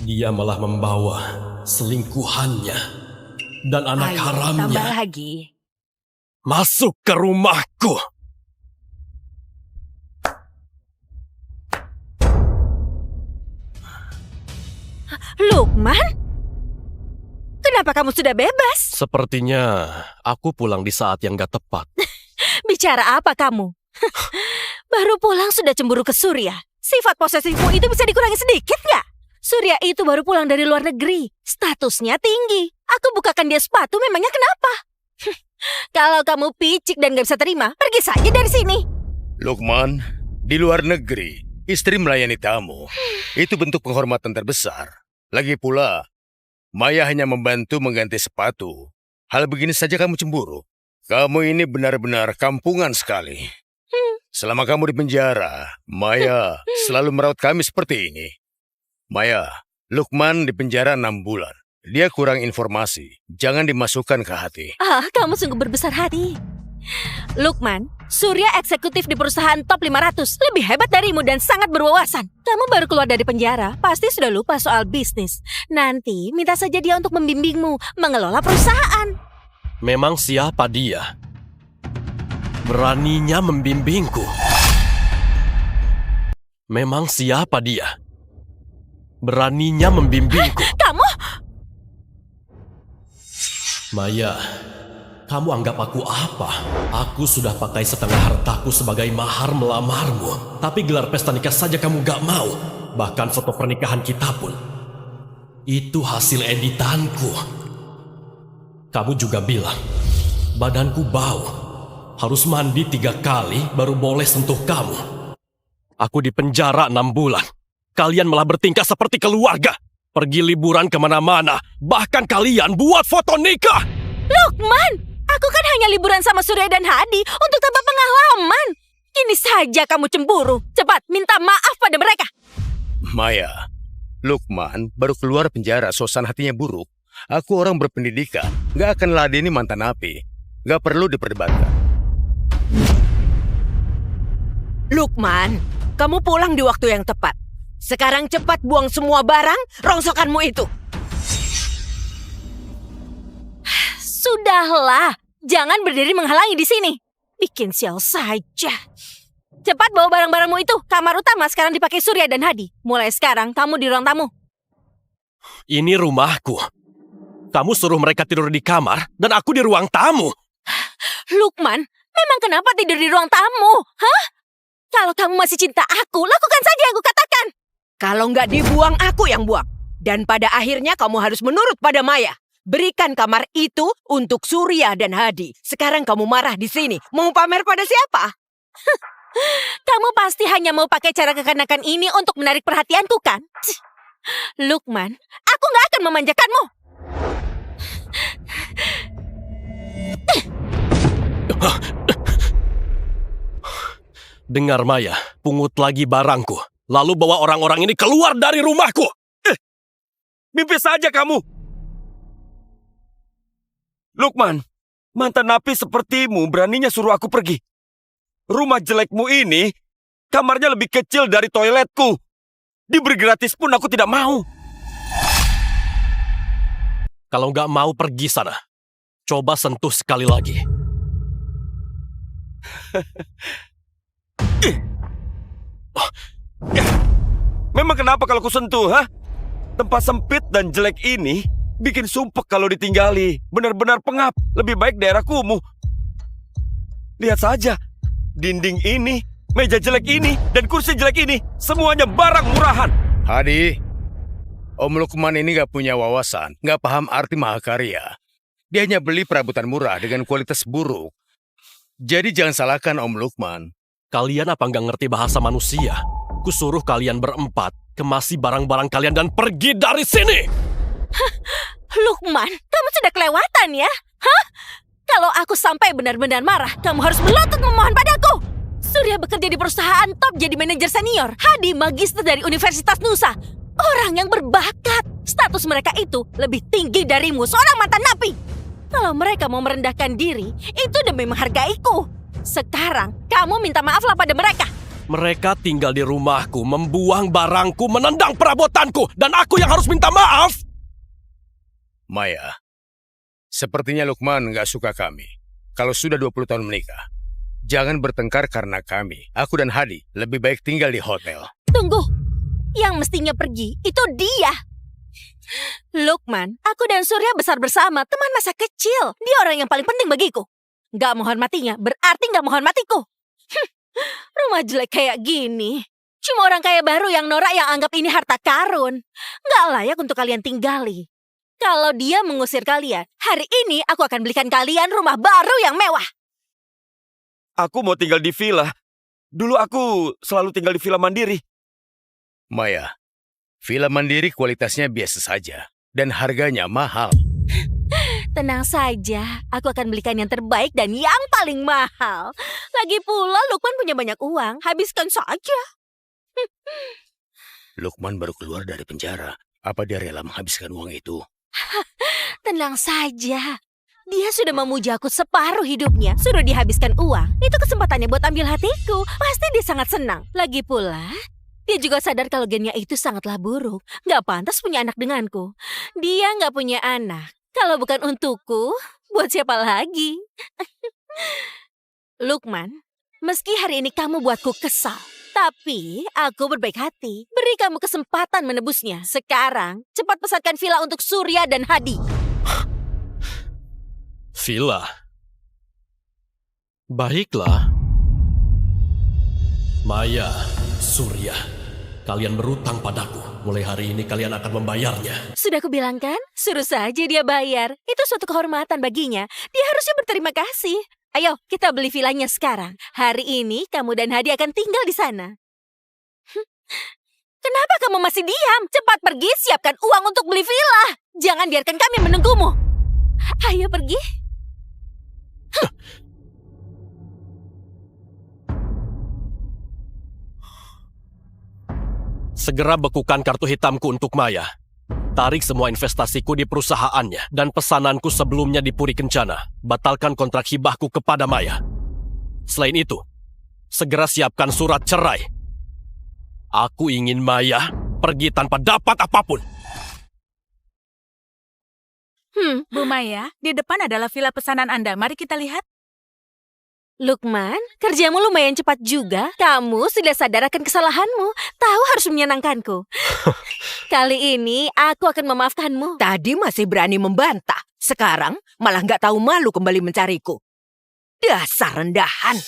Dia malah membawa selingkuhannya dan anak Tambah haramnya lagi. masuk ke rumahku. Lukman? Kenapa kamu sudah bebas? Sepertinya aku pulang di saat yang gak tepat. Bicara apa kamu? Baru pulang sudah cemburu ke Surya. Sifat posesifmu itu bisa dikurangi sedikit nggak? Surya itu baru pulang dari luar negeri. Statusnya tinggi. Aku bukakan dia sepatu, memangnya kenapa? Kalau kamu picik dan gak bisa terima, pergi saja dari sini. Lukman, di luar negeri, istri melayani tamu. Itu bentuk penghormatan terbesar. Lagi pula, Maya hanya membantu mengganti sepatu. Hal begini saja kamu cemburu. Kamu ini benar-benar kampungan sekali. Selama kamu di penjara, Maya selalu merawat kami seperti ini. Maya, Lukman di penjara 6 bulan. Dia kurang informasi. Jangan dimasukkan ke hati. Kamu sungguh berbesar hati. Lukman, Surya eksekutif di perusahaan top 500. Lebih hebat darimu dan sangat berwawasan. Kamu baru keluar dari penjara, pasti sudah lupa soal bisnis. Nanti minta saja dia untuk membimbingmu mengelola perusahaan. Memang siapa dia? Beraninya membimbingku. Memang siapa dia? Beraninya membimbingku. Kamu? Maya, kamu anggap aku apa? Aku sudah pakai setengah hartaku sebagai mahar melamarmu. Tapi gelar pesta nikah saja kamu gak mau. Bahkan foto pernikahan kita pun. Itu hasil editanku. Kamu juga bilang, badanku bau. Harus mandi 3 kali baru boleh sentuh kamu. Aku di penjara 6 bulan. Kalian malah bertingkah seperti keluarga. Pergi liburan kemana-mana. Bahkan kalian buat foto nikah. Lukman, aku kan hanya liburan sama Surya dan Hadi untuk tambah pengalaman. Kini saja kamu cemburu. Cepat, minta maaf pada mereka. Maya, Lukman baru keluar penjara, suasana hatinya buruk. Aku orang berpendidikan, gak akan ladeni mantan napi. Gak perlu diperdebatkan. Lukman, kamu pulang di waktu yang tepat. Sekarang cepat buang semua barang rongsokanmu itu. Sudahlah, jangan berdiri menghalangi di sini. Bikin sial saja. Cepat bawa barang-barangmu itu. Kamar utama sekarang dipakai Surya dan Hadi. Mulai sekarang kamu di ruang tamu. Ini rumahku. Kamu suruh mereka tidur di kamar dan aku di ruang tamu. Lukman, memang kenapa tidur di ruang tamu? Hah? Kalau kamu masih cinta aku, lakukan saja yang aku katakan. Kalau nggak dibuang, aku yang buang. Dan pada akhirnya kamu harus menurut pada Maya. Berikan kamar itu untuk Surya dan Hadi. Sekarang kamu marah di sini. Mau pamer pada siapa? Kamu pasti hanya mau pakai cara kekanakan ini untuk menarik perhatianku, kan? Lukman, aku nggak akan memanjakanmu. Dengar Maya, pungut lagi barangku. Lalu bawa orang-orang ini keluar dari rumahku. Mimpi saja kamu. Lukman, mantan napi sepertimu beraninya suruh aku pergi. Rumah jelekmu ini, kamarnya lebih kecil dari toiletku. Diberi gratis pun aku tidak mau. Kalau nggak mau pergi sana, coba sentuh sekali lagi. Memang kenapa kalau ku sentuh, ha? Tempat sempit dan jelek ini Bikin sumpek kalau ditinggali. Benar-benar pengap. Lebih baik daerah kumuh. Lihat saja. Dinding ini, meja jelek ini, dan kursi jelek ini. Semuanya barang murahan. Hadi, Om Lukman ini gak punya wawasan, gak paham arti mahakarya. Dia hanya beli perabotan murah dengan kualitas buruk. Jadi jangan salahkan Om Lukman. Kalian apa nggak ngerti bahasa manusia? Kusuruh kalian berempat, kemasi barang-barang kalian dan pergi dari sini! Lukman, kamu sudah kelewatan ya? Hah? Kalau aku sampai benar-benar marah, kamu harus melotot memohon padaku. Surya bekerja di perusahaan top jadi manajer senior. Hadi magister dari Universitas Nusa. Orang yang berbakat. Status mereka itu lebih tinggi darimu, seorang mantan napi. Kalau mereka mau merendahkan diri, itu demi menghargaiku. Sekarang, kamu minta maaflah pada mereka. Mereka tinggal di rumahku, membuang barangku, menendang perabotanku, dan aku yang harus minta maaf! Maya, sepertinya Lukman gak suka kami. Kalau sudah 20 tahun menikah, jangan bertengkar karena kami. Aku dan Hadi lebih baik tinggal di hotel. Tunggu, yang mestinya pergi itu dia. Lukman, aku dan Surya besar bersama, teman masa kecil. Dia orang yang paling penting bagiku. Gak menghormatinya berarti gak menghormatiku. Rumah jelek kayak gini. Cuma orang kaya baru yang norak yang anggap ini harta karun. Gak layak untuk kalian tinggali. Kalau dia mengusir kalian, hari ini aku akan belikan kalian rumah baru yang mewah. Aku mau tinggal di villa. Dulu aku selalu tinggal di villa mandiri. Maya, villa mandiri kualitasnya biasa saja dan harganya mahal. Tenang saja, aku akan belikan yang terbaik dan yang paling mahal. Lagi pula Lukman punya banyak uang, habiskan saja. Lukman baru keluar dari penjara. Apa dia rela menghabiskan uang itu? Tenang saja. Dia sudah memuji aku separuh hidupnya. Suruh dihabiskan uang. Itu kesempatannya buat ambil hatiku. Pasti dia sangat senang. Lagi pula, dia juga sadar kalau gennya itu sangatlah buruk. Gak pantas punya anak denganku. Dia gak punya anak. Kalau bukan untukku, buat siapa lagi? Lukman, meski hari ini kamu buatku kesal, tapi aku berbaik hati. Beri kamu kesempatan menebusnya. Sekarang, cepat pesankan villa untuk Surya dan Hadi. Villa. Baiklah. Maya, Surya, kalian berutang padaku. Mulai hari ini kalian akan membayarnya. Sudah kubilang kan? Suruh saja dia bayar. Itu suatu kehormatan baginya. Dia harusnya berterima kasih. Ayo, kita beli villanya sekarang. Hari ini kamu dan Hadi akan tinggal di sana. Kenapa kamu masih diam? Cepat pergi, siapkan uang untuk beli villa. Jangan biarkan kami menunggumu. Ayo pergi. Segera bekukan kartu hitamku untuk Maya. Tarik semua investasiku di perusahaannya dan pesananku sebelumnya di Puri Kencana. Batalkan kontrak hibahku kepada Maya. Selain itu, segera siapkan surat cerai. Aku ingin Maya pergi tanpa dapat apapun. Bu Maya, di depan adalah villa pesanan Anda. Mari kita lihat. Lukman, kerjamu lumayan cepat juga. Kamu sudah sadar akan kesalahanmu. Tahu harus menyenangkanku. Kali ini aku akan memaafkanmu. Tadi masih berani membantah. Sekarang malah nggak tahu malu kembali mencariku. Dasar rendahan.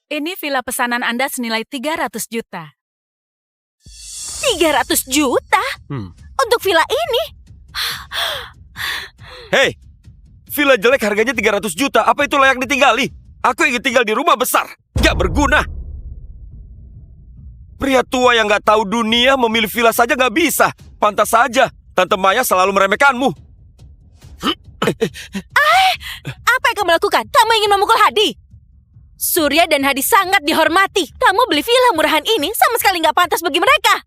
Ini villa pesanan Anda senilai 300 juta. 300 juta? Untuk villa ini? Hei, villa jelek harganya 300 juta. Apa itu layak ditinggali? Aku ingin tinggal di rumah besar. Gak berguna. Pria tua yang gak tahu dunia memilih villa saja gak bisa. Pantas saja Tante Maya selalu meremehkanmu. Apa yang kamu lakukan? Kamu ingin memukul Hadi? Surya dan Hadi sangat dihormati. Kamu beli villa murahan ini sama sekali gak pantas bagi mereka.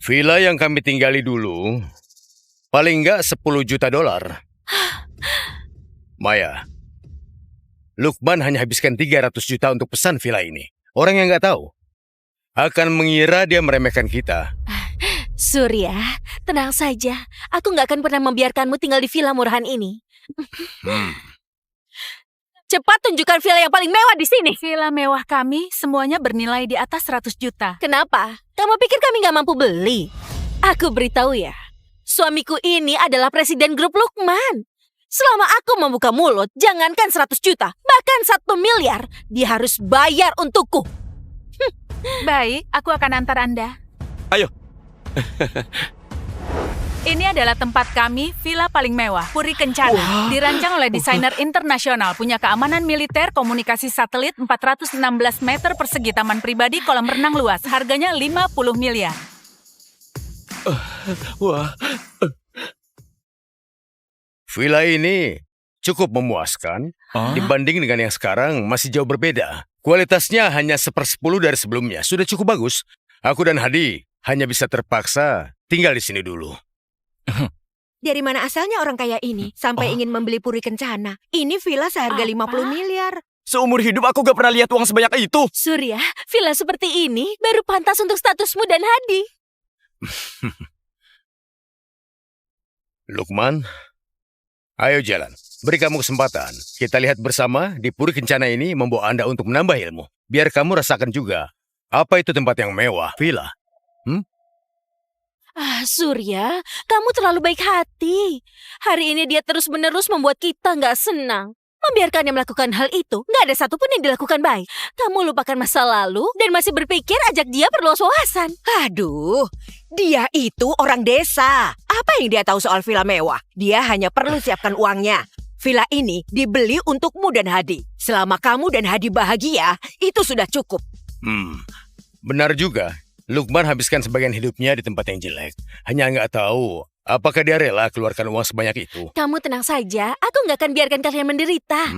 Villa yang kami tinggali dulu, paling nggak 10 juta dolar. Maya, Lukman hanya habiskan 300 juta untuk pesan villa ini. Orang yang nggak tahu akan mengira dia meremehkan kita. Surya, tenang saja. Aku nggak akan pernah membiarkanmu tinggal di villa murahan ini. Cepat tunjukkan villa yang paling mewah di sini. Villa mewah kami semuanya bernilai di atas 100 juta. Kenapa? Kamu pikir kami nggak mampu beli? Aku beritahu ya. Suamiku ini adalah presiden grup Lukman. Selama aku membuka mulut, jangankan 100 juta, bahkan 1 miliar, dia harus bayar untukku. Baik, aku akan antar Anda. Ayo. Ini adalah tempat kami, villa paling mewah, Puri Kencana. Dirancang oleh desainer internasional, punya keamanan militer, komunikasi satelit, 416 meter persegi, taman pribadi, kolam renang luas. Harganya 50 miliar. Wah. Villa ini cukup memuaskan dibanding dengan yang sekarang masih jauh berbeda. Kualitasnya hanya 1/10 dari sebelumnya. Sudah cukup bagus. Aku dan Hadi hanya bisa terpaksa tinggal di sini dulu. Dari mana asalnya orang kaya ini sampai ingin membeli Puri Kencana? Ini villa seharga 50 miliar. Seumur hidup aku gak pernah lihat uang sebanyak itu. Surya, villa seperti ini baru pantas untuk statusmu dan Hadi. Lukman, ayo jalan. Beri kamu kesempatan. Kita lihat bersama di Puri Kencana ini membawa Anda untuk menambah ilmu. Biar kamu rasakan juga apa itu tempat yang mewah, villa. Surya, kamu terlalu baik hati. Hari ini dia terus-menerus membuat kita nggak senang. Membiarkannya melakukan hal itu, nggak ada satupun yang dilakukan baik. Kamu lupakan masa lalu dan masih berpikir ajak dia berluas-luasan. Aduh, dia itu orang desa. Apa yang dia tahu soal villa mewah? Dia hanya perlu siapkan uangnya. Villa ini dibeli untukmu dan Hadi. Selama kamu dan Hadi bahagia, itu sudah cukup. Benar juga. Lukman habiskan sebagian hidupnya di tempat yang jelek. Hanya nggak tahu apakah dia rela keluarkan uang sebanyak itu. Kamu tenang saja, aku nggak akan biarkan kalian menderita.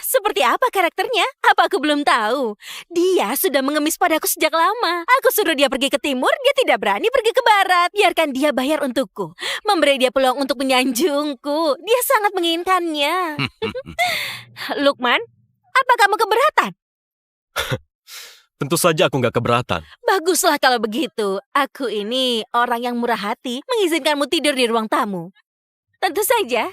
Seperti apa karakternya? Apa aku belum tahu? Dia sudah mengemis padaku sejak lama. Aku suruh dia pergi ke timur, dia tidak berani pergi ke barat. Biarkan dia bayar untukku. Memberi dia peluang untuk menyanjungku. Dia sangat menginginkannya. Lukman, apa kamu keberatan? Tentu saja aku nggak keberatan. Baguslah kalau begitu. Aku ini orang yang murah hati, mengizinkanmu tidur di ruang tamu. Tentu saja,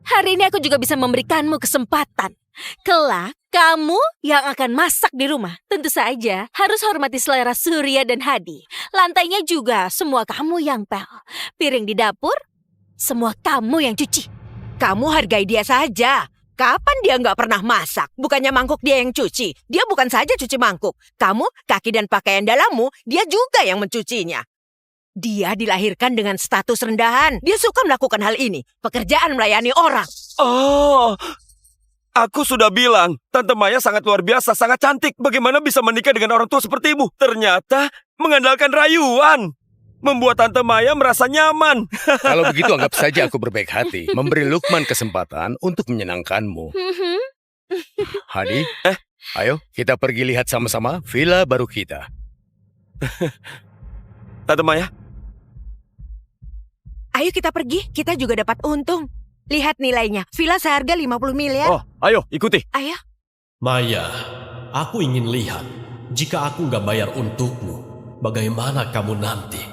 hari ini aku juga bisa memberikanmu kesempatan. Kelak, kamu yang akan masak di rumah. Tentu saja, harus hormati selera Surya dan Hadi. Lantainya juga semua kamu yang pel. Piring di dapur, semua kamu yang cuci. Kamu hargai dia saja. Kapan dia nggak pernah masak? Bukannya mangkuk dia yang cuci. Dia bukan saja cuci mangkuk. Kamu, kaki dan pakaian dalammu, dia juga yang mencucinya. Dia dilahirkan dengan status rendahan. Dia suka melakukan hal ini. Pekerjaan melayani orang. Oh, aku sudah bilang, Tante Maya sangat luar biasa, sangat cantik. Bagaimana bisa menikah dengan orang tua seperti ibu? Ternyata mengandalkan rayuan. Membuat Tante Maya merasa nyaman. Kalau begitu anggap saja aku berbaik hati. Memberi Lukman kesempatan untuk menyenangkanmu. Hadi, ayo kita pergi lihat sama-sama villa baru kita. Tante Maya, Ayo kita pergi, kita juga dapat untung. Lihat nilainya, villa seharga 50 miliar. Oh, ayo ikuti. Ayo. Maya, aku ingin lihat. Jika aku nggak bayar untukmu, bagaimana kamu nanti?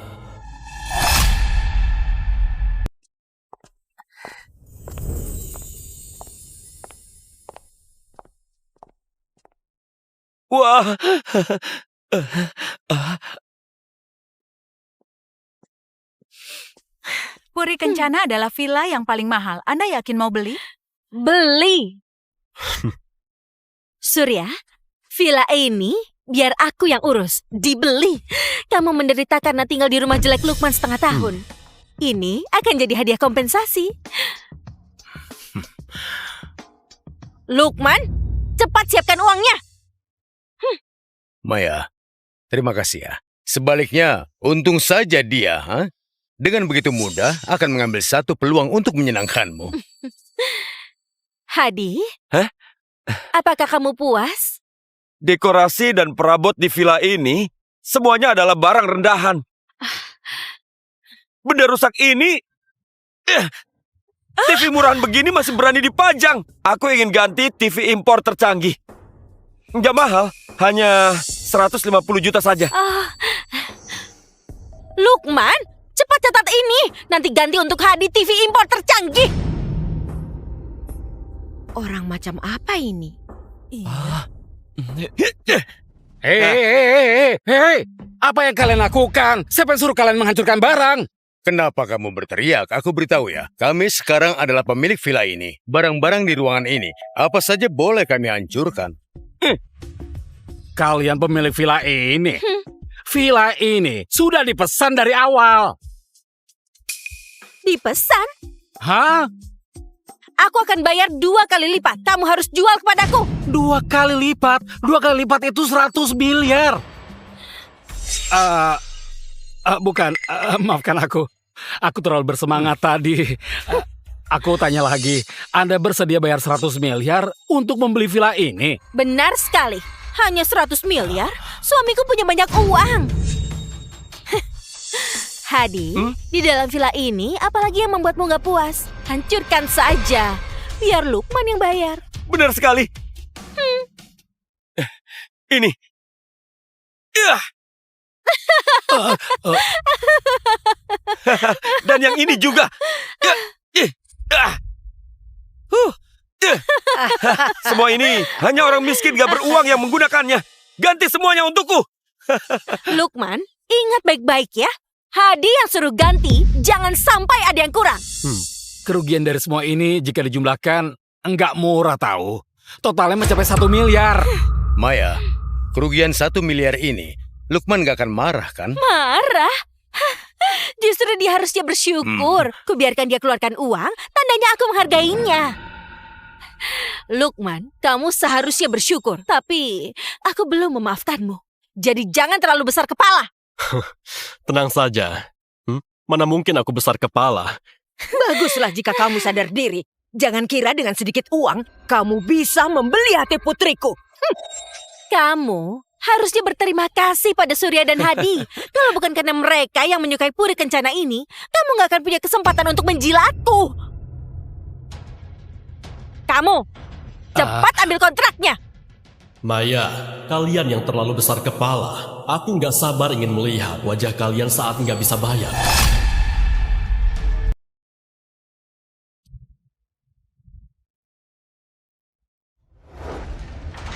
wah. Puri Kencana adalah villa yang paling mahal. Anda yakin mau beli? Beli. Surya, villa ini biar aku yang urus. Dibeli. Kamu menderita karena tinggal di rumah jelek Lukman setengah tahun. Ini akan jadi hadiah kompensasi. Lukman, cepat siapkan uangnya. Maya, terima kasih ya. Sebaliknya, untung saja dia, dengan begitu mudah akan mengambil satu peluang untuk menyenangkanmu. Hadi, Hah? apakah kamu puas? Dekorasi dan perabot di villa ini semuanya adalah barang rendahan. Benda rusak ini, TV murahan begini masih berani dipajang. Aku ingin ganti TV impor tercanggih. Nggak mahal, hanya 150 juta saja. Lukman, cepat catat ini. Nanti ganti untuk Hadi TV impor tercanggih. Orang macam apa ini? Hei, apa yang kalian lakukan? Siapa yang suruh kalian menghancurkan barang? Kenapa kamu berteriak? Aku beritahu ya, kami sekarang adalah pemilik villa ini. Barang-barang di ruangan ini, apa saja boleh kami hancurkan. Kalian pemilik villa ini. Villa ini sudah dipesan dari awal. Dipesan? Hah? Aku akan bayar 2 kali lipat. Kamu harus jual kepadaku. 2 kali lipat? 2 kali lipat itu 100 miliar. Bukan, maafkan aku. Aku terlalu bersemangat tadi. Aku tanya lagi, Anda bersedia bayar 100 miliar untuk membeli villa ini? Benar sekali. Hanya 100 miliar? Suamiku punya banyak uang. Hadi, di dalam villa ini, apalagi yang membuatmu gak puas? Hancurkan saja. Biar Lukman yang bayar. Benar sekali. Ini. Dan yang ini juga. Semua ini hanya orang miskin gak beruang yang menggunakannya. Ganti semuanya untukku. Lukman, ingat baik-baik ya. Hadi yang suruh ganti, jangan sampai ada yang kurang. Kerugian dari semua ini jika dijumlahkan enggak murah tahu. Totalnya mencapai 1 miliar. Maya, kerugian 1 miliar ini, Lukman gak akan marah kan? Marah? Justru dia harusnya bersyukur. Kubiarkan dia keluarkan uang, tandanya aku menghargainya. Lukman, kamu seharusnya bersyukur. Tapi aku belum memaafkanmu. Jadi jangan terlalu besar kepala. Tenang saja. Mana mungkin aku besar kepala. Baguslah jika kamu sadar diri. Jangan kira dengan sedikit uang, kamu bisa membeli hati putriku. Kamu harusnya berterima kasih pada Surya dan Hadi. Kalau bukan karena mereka yang menyukai Puri Kencana ini, kamu gak akan punya kesempatan untuk menjilatku. Kamu, cepat ambil kontraknya. Maya, kalian yang terlalu besar kepala. Aku nggak sabar ingin melihat wajah kalian saat nggak bisa bayar.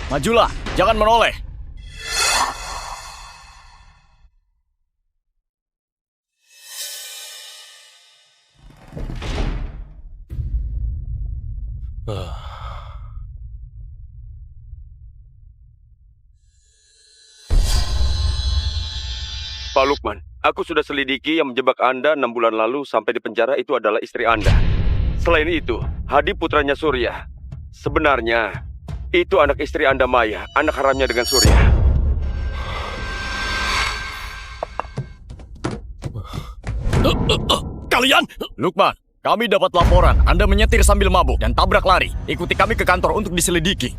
Majulah, jangan menoleh. Pak Lukman, aku sudah selidiki yang menjebak Anda 6 bulan lalu sampai di penjara itu adalah istri Anda. Selain itu, Hadi putranya Surya. Sebenarnya, itu anak istri Anda Maya, anak haramnya dengan Surya. Kalian! Lukman, kami dapat laporan Anda menyetir sambil mabuk dan tabrak lari. Ikuti kami ke kantor untuk diselidiki.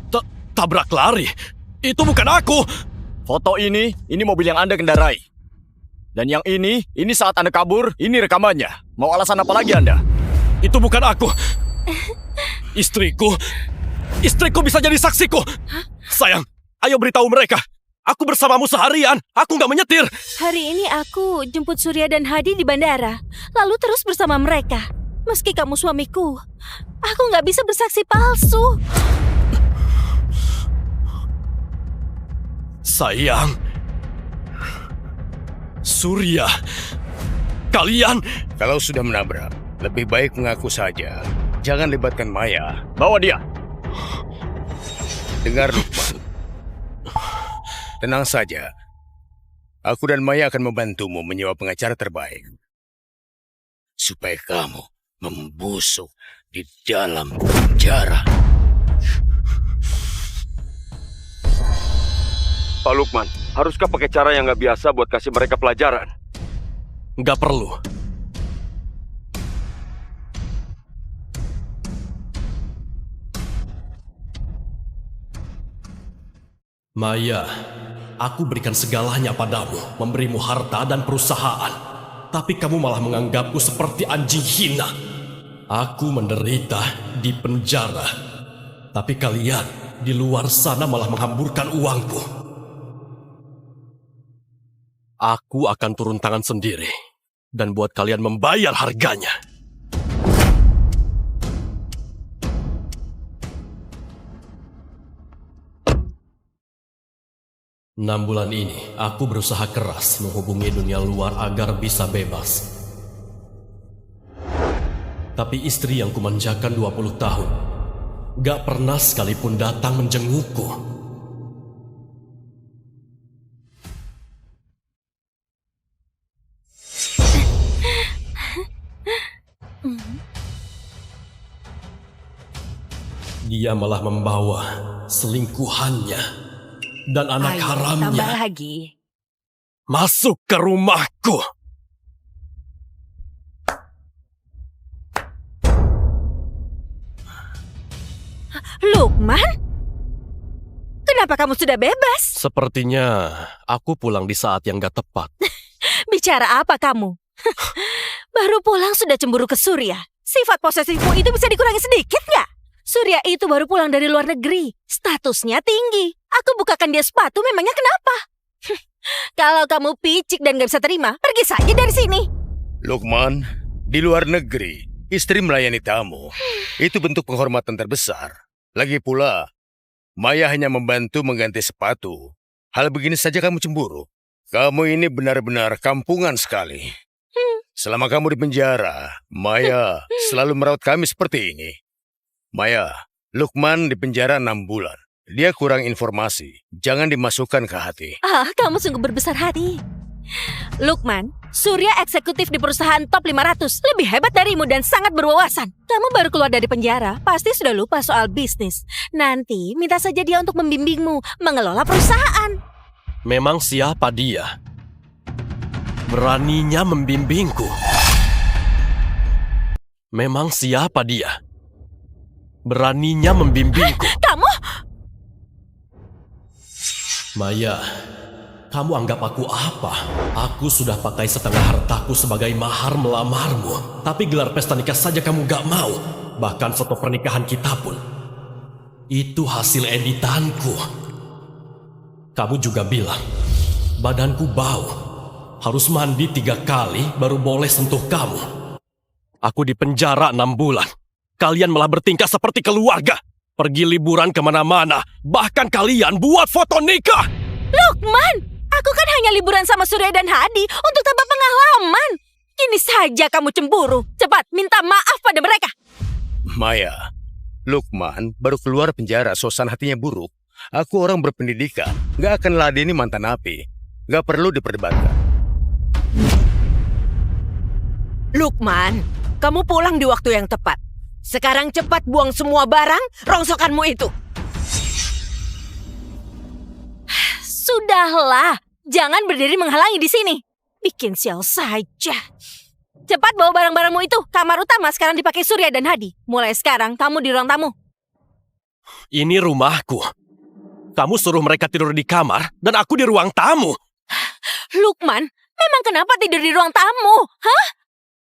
Tabrak lari? Itu bukan aku! Foto ini mobil yang Anda kendarai. Dan yang ini saat Anda kabur, ini rekamannya. Mau alasan apa lagi Anda? Itu bukan aku. Istriku bisa jadi saksiku. Sayang, ayo beritahu mereka. Aku bersamamu seharian, aku nggak menyetir. Hari ini aku jemput Surya dan Hadi di bandara, lalu terus bersama mereka. Meski kamu suamiku, aku nggak bisa bersaksi palsu. Sayang, Surya, kalian... Kalau sudah menabrak, lebih baik mengaku saja. Jangan libatkan Maya. Bawa dia. Dengar Lukman. Tenang saja. Aku dan Maya akan membantumu menyewa pengacara terbaik. Supaya kamu membusuk di dalam penjara. Pak Lukman, haruskah pakai cara yang nggak biasa buat kasih mereka pelajaran? Nggak perlu. Maya, aku berikan segalanya padamu, memberimu harta dan perusahaan. Tapi kamu malah menganggapku seperti anjing hina. Aku menderita di penjara. Tapi kalian di luar sana malah menghamburkan uangku. Aku akan turun tangan sendiri dan buat kalian membayar harganya. Enam bulan ini, aku berusaha keras menghubungi dunia luar agar bisa bebas. Tapi istri yang kumanjakan 20 tahun gak pernah sekalipun datang menjengukku. Dia malah membawa selingkuhannya dan anak Ayo, haramnya tambah lagi. masuk ke rumahku. Lukman? Kenapa kamu sudah bebas? Sepertinya aku pulang di saat yang gak tepat. Bicara apa kamu? Baru pulang sudah cemburu ke Surya. Sifat posesifmu itu bisa dikurangi sedikit nggak? Surya itu baru pulang dari luar negeri. Statusnya tinggi. Aku bukakan dia sepatu, memangnya kenapa? Kalau kamu picik dan gak bisa terima, pergi saja dari sini. Lukman, di luar negeri, istri melayani tamu. Itu bentuk penghormatan terbesar. Lagi pula, Maya hanya membantu mengganti sepatu. Hal begini saja kamu cemburu. Kamu ini benar-benar kampungan sekali. Selama kamu di penjara, Maya selalu merawat kami seperti ini. Maya, Lukman di penjara 6 bulan. Dia kurang informasi. Jangan dimasukkan ke hati. Kamu sungguh berbesar hati. Lukman, Surya eksekutif di perusahaan top 500. Lebih hebat darimu dan sangat berwawasan. Kamu baru keluar dari penjara, pasti sudah lupa soal bisnis. Nanti minta saja dia untuk membimbingmu mengelola perusahaan. Memang siapa dia? Beraninya membimbingku. Memang siapa dia? Beraninya membimbingku. Kamu? Maya, kamu anggap aku apa? Aku sudah pakai setengah hartaku sebagai mahar melamarmu. Tapi gelar pesta nikah saja kamu gak mau. Bahkan foto pernikahan kita pun. Itu hasil editanku. Kamu juga bilang, badanku bau. Harus mandi 3 kali baru boleh sentuh kamu. Aku di penjara 6 bulan. Kalian malah bertingkah seperti keluarga. Pergi liburan kemana-mana. Bahkan kalian buat foto nikah. Lukman, aku kan hanya liburan sama Surya dan Hadi untuk tambah pengalaman. Kini saja kamu cemburu. Cepat minta maaf pada mereka. Maya, Lukman baru keluar penjara, suasana hatinya buruk. Aku orang berpendidikan, gak akan ladeni mantan napi. Gak perlu diperdebatkan. Lukman, kamu pulang di waktu yang tepat. Sekarang cepat buang semua barang rongsokanmu itu. Sudahlah, jangan berdiri menghalangi di sini. Bikin sial saja. Cepat bawa barang-barangmu itu. Kamar utama sekarang dipakai Surya dan Hadi. Mulai sekarang kamu di ruang tamu. Ini rumahku. Kamu suruh mereka tidur di kamar dan aku di ruang tamu. Lukman, memang kenapa tidur di ruang tamu? Hah?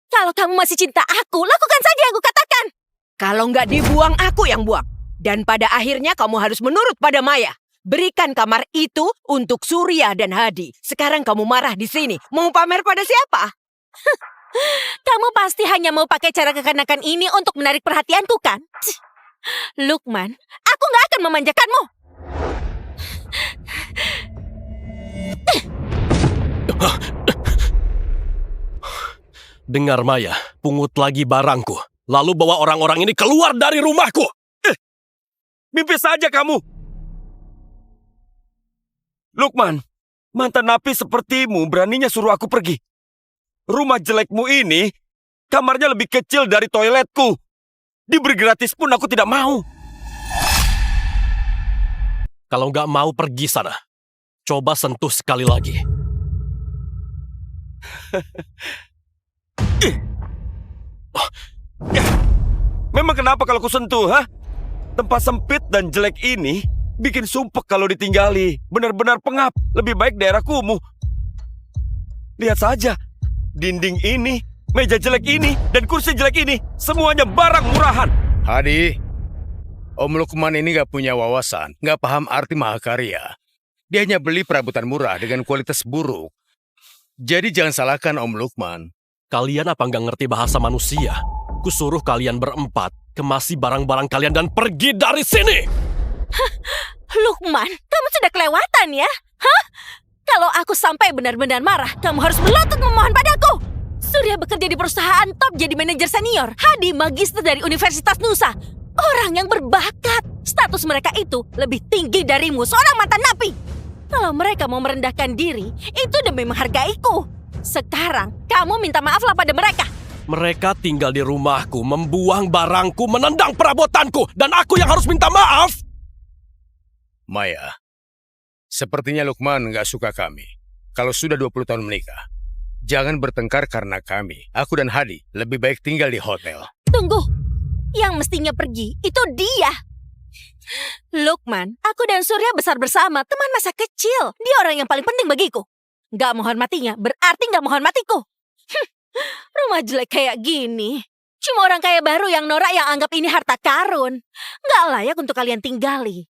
Kalau kamu masih cinta aku, lakukan saja yang aku katakan. Kalau nggak dibuang, aku yang buang. Dan pada akhirnya kamu harus menurut pada Maya. Berikan kamar itu untuk Surya dan Hadi. Sekarang kamu marah di sini. Mau pamer pada siapa? Kamu pasti hanya mau pakai cara kekanakan ini untuk menarik perhatianku, kan? Lukman, aku nggak akan memanjakanmu. Dengar Maya, pungut lagi barangku. Lalu bawa orang-orang ini keluar dari rumahku. Mimpi saja kamu. Lukman, mantan napi sepertimu beraninya suruh aku pergi. Rumah jelekmu ini, kamarnya lebih kecil dari toiletku. Diberi gratis pun aku tidak mau. Kalau nggak mau pergi sana, coba sentuh sekali lagi. Memang kenapa kalau ku sentuh, ha? Tempat sempit dan jelek ini bikin sumpek kalau ditinggali. Benar-benar pengap. Lebih baik daerah kumuh. Lihat saja, dinding ini, meja jelek ini, dan kursi jelek ini, semuanya barang murahan. Hadi, Om Lukman ini gak punya wawasan, gak paham arti mahakarya. Dia hanya beli perabotan murah dengan kualitas buruk. Jadi jangan salahkan Om Lukman. Kalian apa nggak ngerti bahasa manusia? Kusuruh kalian berempat kemasi barang-barang kalian dan pergi dari sini. Lukman, kamu sudah kelewatan ya? Hah? Kalau aku sampai benar-benar marah, kamu harus berlutut memohon padaku. Surya bekerja di perusahaan top jadi manajer senior. Hadi magister dari Universitas Nusa. Orang yang berbakat. Status mereka itu lebih tinggi darimu, seorang mantan napi. Kalau mereka mau merendahkan diri, itu demi menghargaiku. Sekarang, kamu minta maaflah pada mereka. Mereka tinggal di rumahku, membuang barangku, menendang perabotanku, dan aku yang harus minta maaf. Maya, sepertinya Lukman nggak suka kami. Kalau sudah 20 tahun menikah, jangan bertengkar karena kami. Aku dan Hadi lebih baik tinggal di hotel. Tunggu, yang mestinya pergi itu dia. Lukman, aku dan Surya besar bersama, teman masa kecil. Dia orang yang paling penting bagiku. Gak menghormatinya berarti gak menghormatiku. Rumah jelek kayak gini. Cuma orang kaya baru yang norak yang anggap ini harta karun. Gak layak untuk kalian tinggali.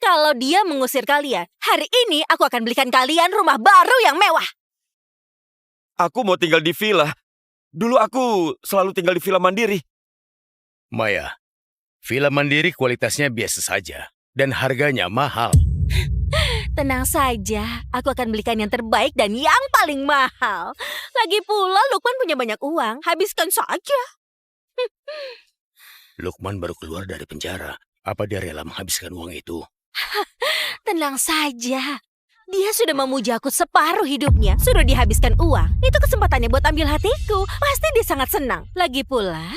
Kalau dia mengusir kalian, hari ini aku akan belikan kalian rumah baru yang mewah. Aku mau tinggal di villa. Dulu aku selalu tinggal di villa mandiri. Maya, villa mandiri kualitasnya biasa saja dan harganya mahal. Tenang saja, aku akan belikan yang terbaik dan yang paling mahal. Lagi pula Lukman punya banyak uang, habiskan saja. Lukman baru keluar dari penjara. Apa dia rela menghabiskan uang itu? Tenang saja. Dia sudah memuja aku separuh hidupnya. Suruh dihabiskan uang. Itu kesempatannya buat ambil hatiku. Pasti dia sangat senang. Lagi pula,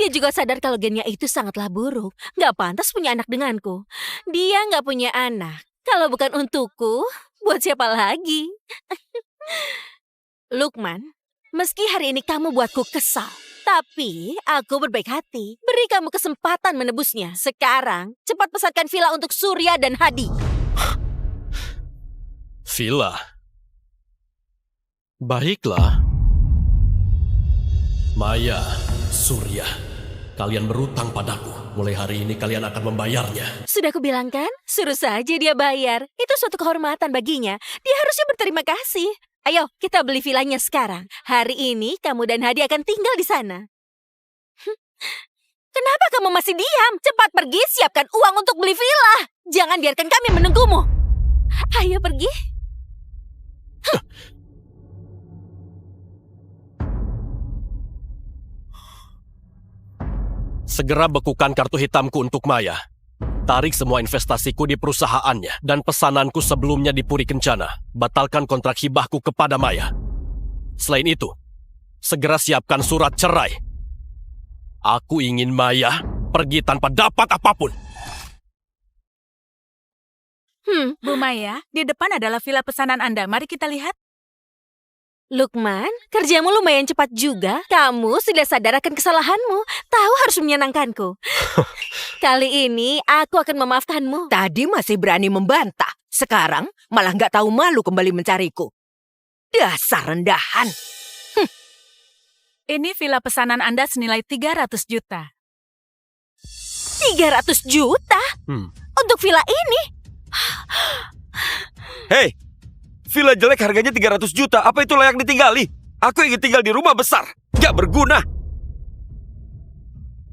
dia juga sadar kalau gennya itu sangatlah buruk. Gak pantas punya anak denganku. Dia gak punya anak. Kalau bukan untukku, buat siapa lagi? Lukman, meski hari ini kamu buatku kesal, tapi aku berbaik hati. Beri kamu kesempatan menebusnya. Sekarang, cepat pesankan villa untuk Surya dan Hadi. Villa. Baiklah. Maya, Surya, kalian berutang padaku. Mulai hari ini kalian akan membayarnya. Sudah kubilang kan, suruh saja dia bayar. Itu suatu kehormatan baginya. Dia harusnya berterima kasih. Ayo, kita beli villanya sekarang. Hari ini kamu dan Hadi akan tinggal di sana. Kenapa kamu masih diam? Cepat pergi, siapkan uang untuk beli villa. Jangan biarkan kami menunggumu. Ayo pergi. Segera bekukan kartu hitamku untuk Maya. Tarik semua investasiku di perusahaannya dan pesananku sebelumnya di Puri Kencana. Batalkan kontrak hibahku kepada Maya. Selain itu, segera siapkan surat cerai. Aku ingin Maya pergi tanpa dapat apapun. Bu Maya, di depan adalah villa pesanan Anda. Mari kita lihat. Lukman, kerjamu lumayan cepat juga. Kamu sudah sadar akan kesalahanmu. Tahu harus menyenangkanku. Kali ini aku akan memaafkanmu. Tadi masih berani membantah. Sekarang malah nggak tahu malu kembali mencariku. Dasar rendahan. Ini villa pesanan Anda senilai 300 juta. 300 juta? Untuk villa ini? Hei, villa jelek harganya 300 juta. Apa itu layak ditinggali? Aku ingin tinggal di rumah besar. Gak berguna.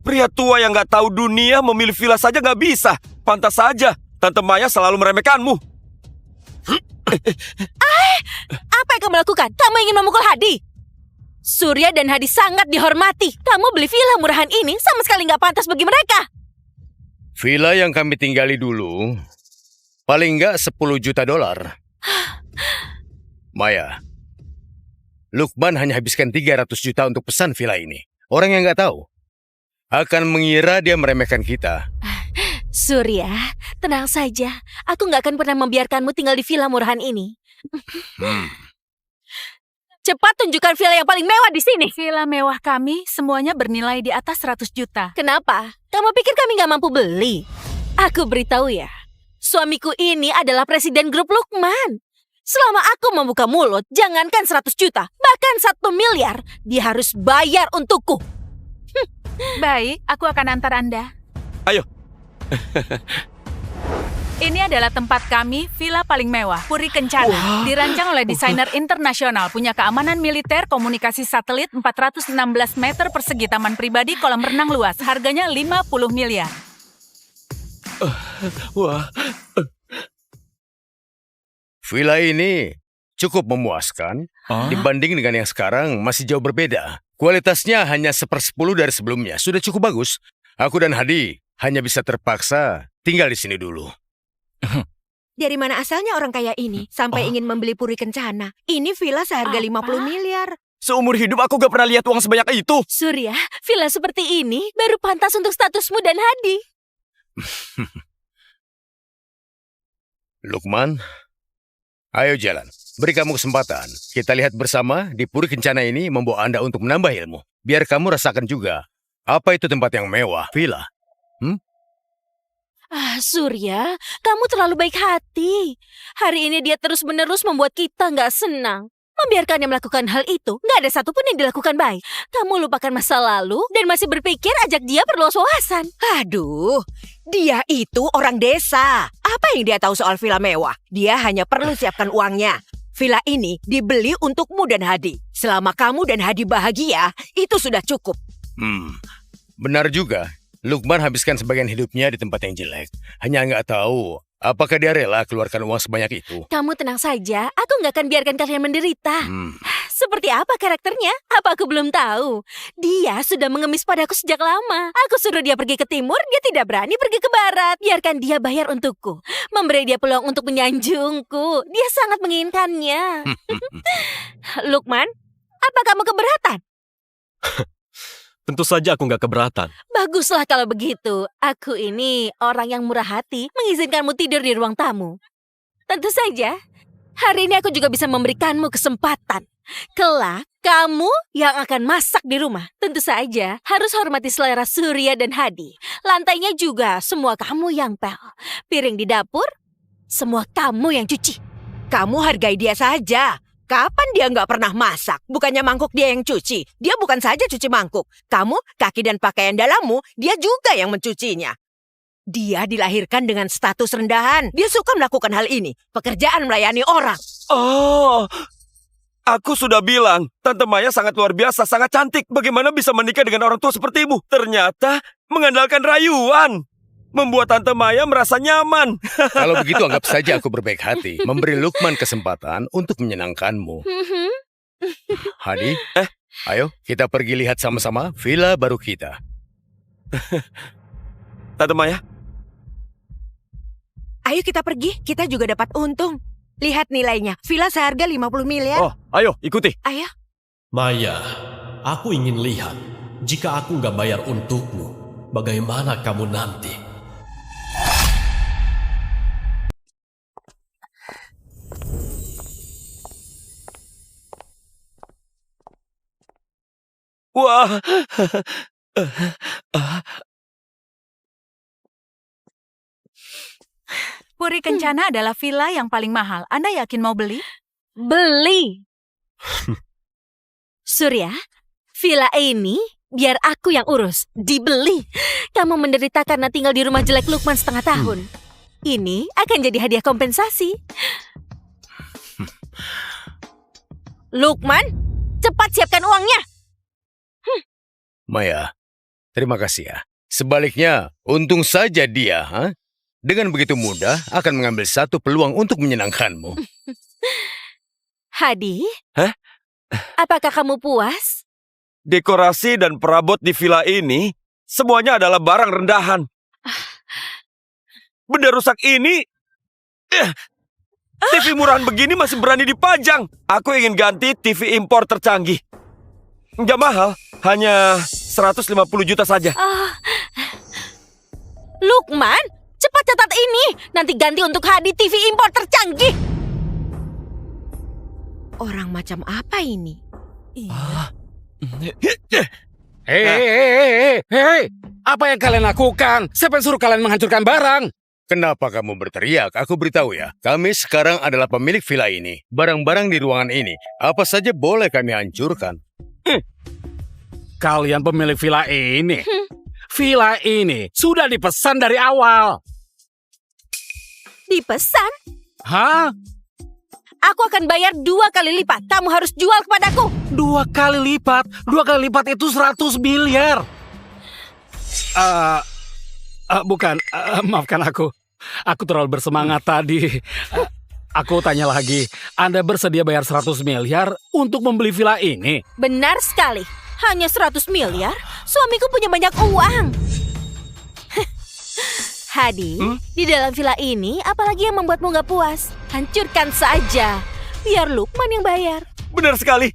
Pria tua yang gak tahu dunia memilih villa saja gak bisa. Pantas saja Tante Maya selalu meremehkanmu. Apa yang kamu lakukan? Kamu ingin memukul Hadi? Surya dan Hadi sangat dihormati. Kamu beli villa murahan ini sama sekali gak pantas bagi mereka. Villa yang kami tinggali dulu, paling nggak 10 juta dolar. Maya, Lukman hanya habiskan 300 juta untuk pesan villa ini. Orang yang nggak tahu akan mengira dia meremehkan kita. Surya, tenang saja. Aku nggak akan pernah membiarkanmu tinggal di villa murahan ini. Cepat tunjukkan villa yang paling mewah di sini. Villa mewah kami semuanya bernilai di atas 100 juta. Kenapa? Kamu pikir kami nggak mampu beli? Aku beritahu ya, suamiku ini adalah presiden grup Lukman. Selama aku membuka mulut, jangankan 100 juta, bahkan 1 miliar, dia harus bayar untukku. Baik, aku akan antar Anda. Ayo. Ini adalah tempat kami, villa paling mewah, Puri Kencana. Dirancang oleh desainer internasional, punya keamanan militer, komunikasi satelit, 416 meter persegi, taman pribadi, kolam renang luas. Harganya 50 miliar. Wah. Villa ini cukup memuaskan. Dibanding dengan yang sekarang masih jauh berbeda. Kualitasnya hanya 1/10 dari sebelumnya. Sudah cukup bagus. Aku dan Hadi hanya bisa terpaksa tinggal di sini dulu. Dari mana asalnya orang kaya ini sampai ingin membeli Puri Kencana? Ini villa seharga 50 miliar. Seumur hidup aku gak pernah lihat uang sebanyak itu. Surya, villa seperti ini baru pantas untuk statusmu dan Hadi. Lukman, ayo jalan. Beri kamu kesempatan. Kita lihat bersama di Puri Kencana ini membawa Anda untuk menambah ilmu. Biar kamu rasakan juga apa itu tempat yang mewah, villa. Surya, kamu terlalu baik hati. Hari ini dia terus-menerus membuat kita nggak senang. Membiarkannya melakukan hal itu, nggak ada satupun yang dilakukan baik. Kamu lupakan masa lalu dan masih berpikir ajak dia berluas wawasan. Aduh, dia itu orang desa. Apa yang dia tahu soal villa mewah? Dia hanya perlu siapkan uangnya. Villa ini dibeli untukmu dan Hadi. Selama kamu dan Hadi bahagia, itu sudah cukup. Benar juga. Lukman habiskan sebagian hidupnya di tempat yang jelek. Hanya nggak tahu apakah dia rela keluarkan uang sebanyak itu. Kamu tenang saja, aku nggak akan biarkan kalian menderita. Seperti apa karakternya? Apa aku belum tahu? Dia sudah mengemis padaku sejak lama. Aku suruh dia pergi ke timur, dia tidak berani pergi ke barat. Biarkan dia bayar untukku. Memberi dia peluang untuk menyanjungku. Dia sangat menginginkannya. Lukman, apa kamu keberatan? Tentu saja aku nggak keberatan. Baguslah kalau begitu. Aku ini orang yang murah hati, mengizinkanmu tidur di ruang tamu. Tentu saja, hari ini aku juga bisa memberikanmu kesempatan. Kelak, kamu yang akan masak di rumah. Tentu saja, harus hormati selera Surya dan Hadi. Lantainya juga semua kamu yang pel. Piring di dapur, semua kamu yang cuci. Kamu hargai dia saja. Kapan dia nggak pernah masak? Bukannya mangkuk dia yang cuci. Dia bukan saja cuci mangkuk. Kamu, kaki dan pakaian dalammu, dia juga yang mencucinya. Dia dilahirkan dengan status rendahan. Dia suka melakukan hal ini. Pekerjaan melayani orang. Oh, aku sudah bilang, Tante Maya sangat luar biasa, sangat cantik. Bagaimana bisa menikah dengan orang tua seperti ibu? Ternyata mengandalkan rayuan. Membuat Tante Maya merasa nyaman. Kalau begitu anggap saja aku berbaik hati. Memberi Lukman kesempatan untuk menyenangkanmu. Hadi, ayo kita pergi lihat sama-sama villa baru kita. Tante Maya, Ayo kita pergi, kita juga dapat untung. Lihat nilainya, villa seharga 50 miliar. Oh, ayo ikuti. Ayo. Maya, aku ingin lihat. Jika aku nggak bayar untukmu, bagaimana kamu nanti? wah. Puri Kencana adalah villa yang paling mahal. Anda yakin mau beli? Beli. Surya, villa ini biar aku yang urus. Dibeli. Kamu menderita karena tinggal di rumah jelek Lukman setengah tahun. Ini akan jadi hadiah kompensasi. Lukman, cepat siapkan uangnya. Maya, terima kasih ya. Sebaliknya, untung saja dia, dengan begitu mudah akan mengambil satu peluang untuk menyenangkanmu. Hadi, apakah kamu puas? Dekorasi dan perabot di villa ini semuanya adalah barang rendahan. Benda rusak ini, TV murahan begini masih berani dipajang. Aku ingin ganti TV impor tercanggih. Nggak mahal, hanya 150 juta saja. Lukman, cepat catat ini. Nanti ganti untuk Hadi TV impor tercanggih. Orang macam apa ini? Hei, apa yang kalian lakukan? Siapa yang suruh kalian menghancurkan barang? Kenapa kamu berteriak? Aku beritahu ya, kami sekarang adalah pemilik villa ini. Barang-barang di ruangan ini, apa saja boleh kami hancurkan. Kalian pemilik villa ini. Villa ini sudah dipesan dari awal. Dipesan? Hah? Aku akan bayar 2 kali lipat. Kamu harus jual kepadaku. 2 kali lipat? 2 kali lipat itu 100 miliar. Bukan, maafkan aku. Aku terlalu bersemangat tadi. Aku tanya lagi, Anda bersedia bayar 100 miliar untuk membeli villa ini? Benar sekali. Hanya 100 miliar? Suamiku punya banyak uang. Hadi, di dalam villa ini apalagi yang membuatmu gak puas? Hancurkan saja. Biar Lukman yang bayar. Benar sekali.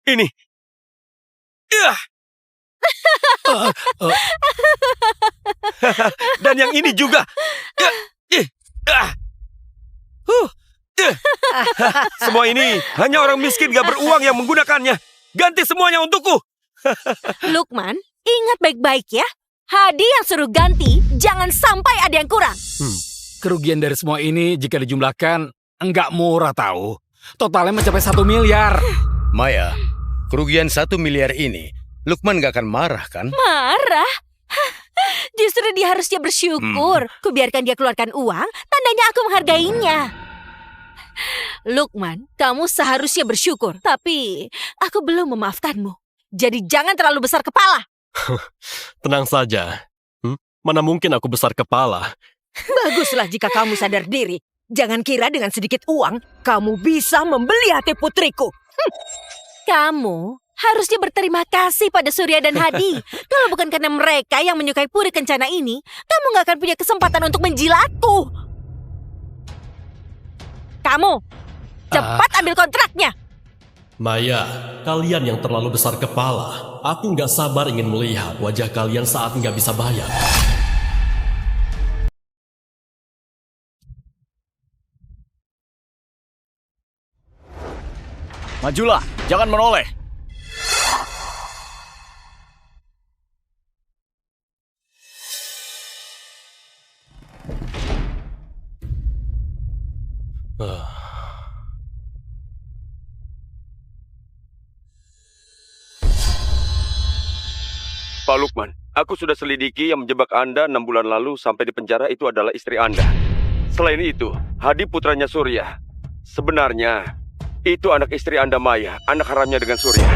Ini. Ya. Dan yang ini juga. Semua ini hanya orang miskin gak beruang yang menggunakannya. Ganti semuanya untukku. Lukman, ingat baik-baik ya. Hadi yang suruh ganti, jangan sampai ada yang kurang. Kerugian dari semua ini jika dijumlahkan enggak murah tahu. Totalnya mencapai 1 miliar. Maya, kerugian 1 miliar ini, Lukman gak akan marah kan? Marah? Justru dia harusnya bersyukur. Kubiarkan dia keluarkan uang, tandanya aku menghargainya. Lukman, kamu seharusnya bersyukur. Tapi aku belum memaafkanmu. Jadi jangan terlalu besar kepala. Tenang saja. Mana mungkin aku besar kepala? Baguslah jika kamu sadar diri. Jangan kira dengan sedikit uang, kamu bisa membeli hati putriku. Kamu harusnya berterima kasih pada Surya dan Hadi. Kalau bukan karena mereka yang menyukai Puri Kencana ini, kamu gak akan punya kesempatan untuk menjilatku. Kamu, cepat ambil kontraknya. Maya, kalian yang terlalu besar kepala. Aku nggak sabar ingin melihat wajah kalian saat nggak bisa bayar. Majulah, jangan menoleh. Pak Lukman, aku sudah selidiki yang menjebak Anda 6 bulan lalu sampai di penjara itu adalah istri Anda. Selain itu, Hadi putranya Surya. Sebenarnya, itu anak istri Anda Maya, anak haramnya dengan Surya.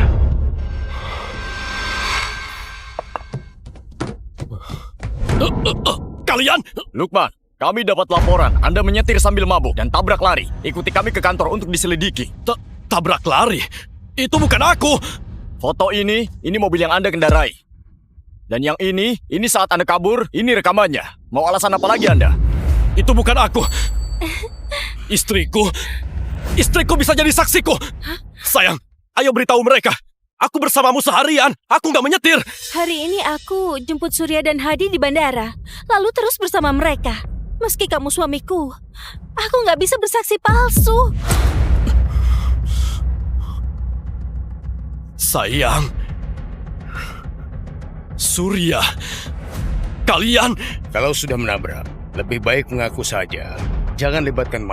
Kalian? Lukman, kami dapat laporan Anda menyetir sambil mabuk dan tabrak lari. Ikuti kami ke kantor untuk diselidiki. Tabrak lari? Itu bukan aku! Foto ini mobil yang Anda kendarai. Dan yang ini saat Anda kabur, ini rekamannya. Mau alasan apa lagi Anda? Itu bukan aku. Istriku bisa jadi saksiku. Sayang, ayo beritahu mereka. Aku bersamamu seharian. Aku nggak menyetir. Hari ini aku jemput Surya dan Hadi di bandara. Lalu terus bersama mereka. Meski kamu suamiku, aku nggak bisa bersaksi palsu. Sayang, Surya, kalian... Kalau sudah menabrak, lebih baik mengaku saja. Jangan libatkan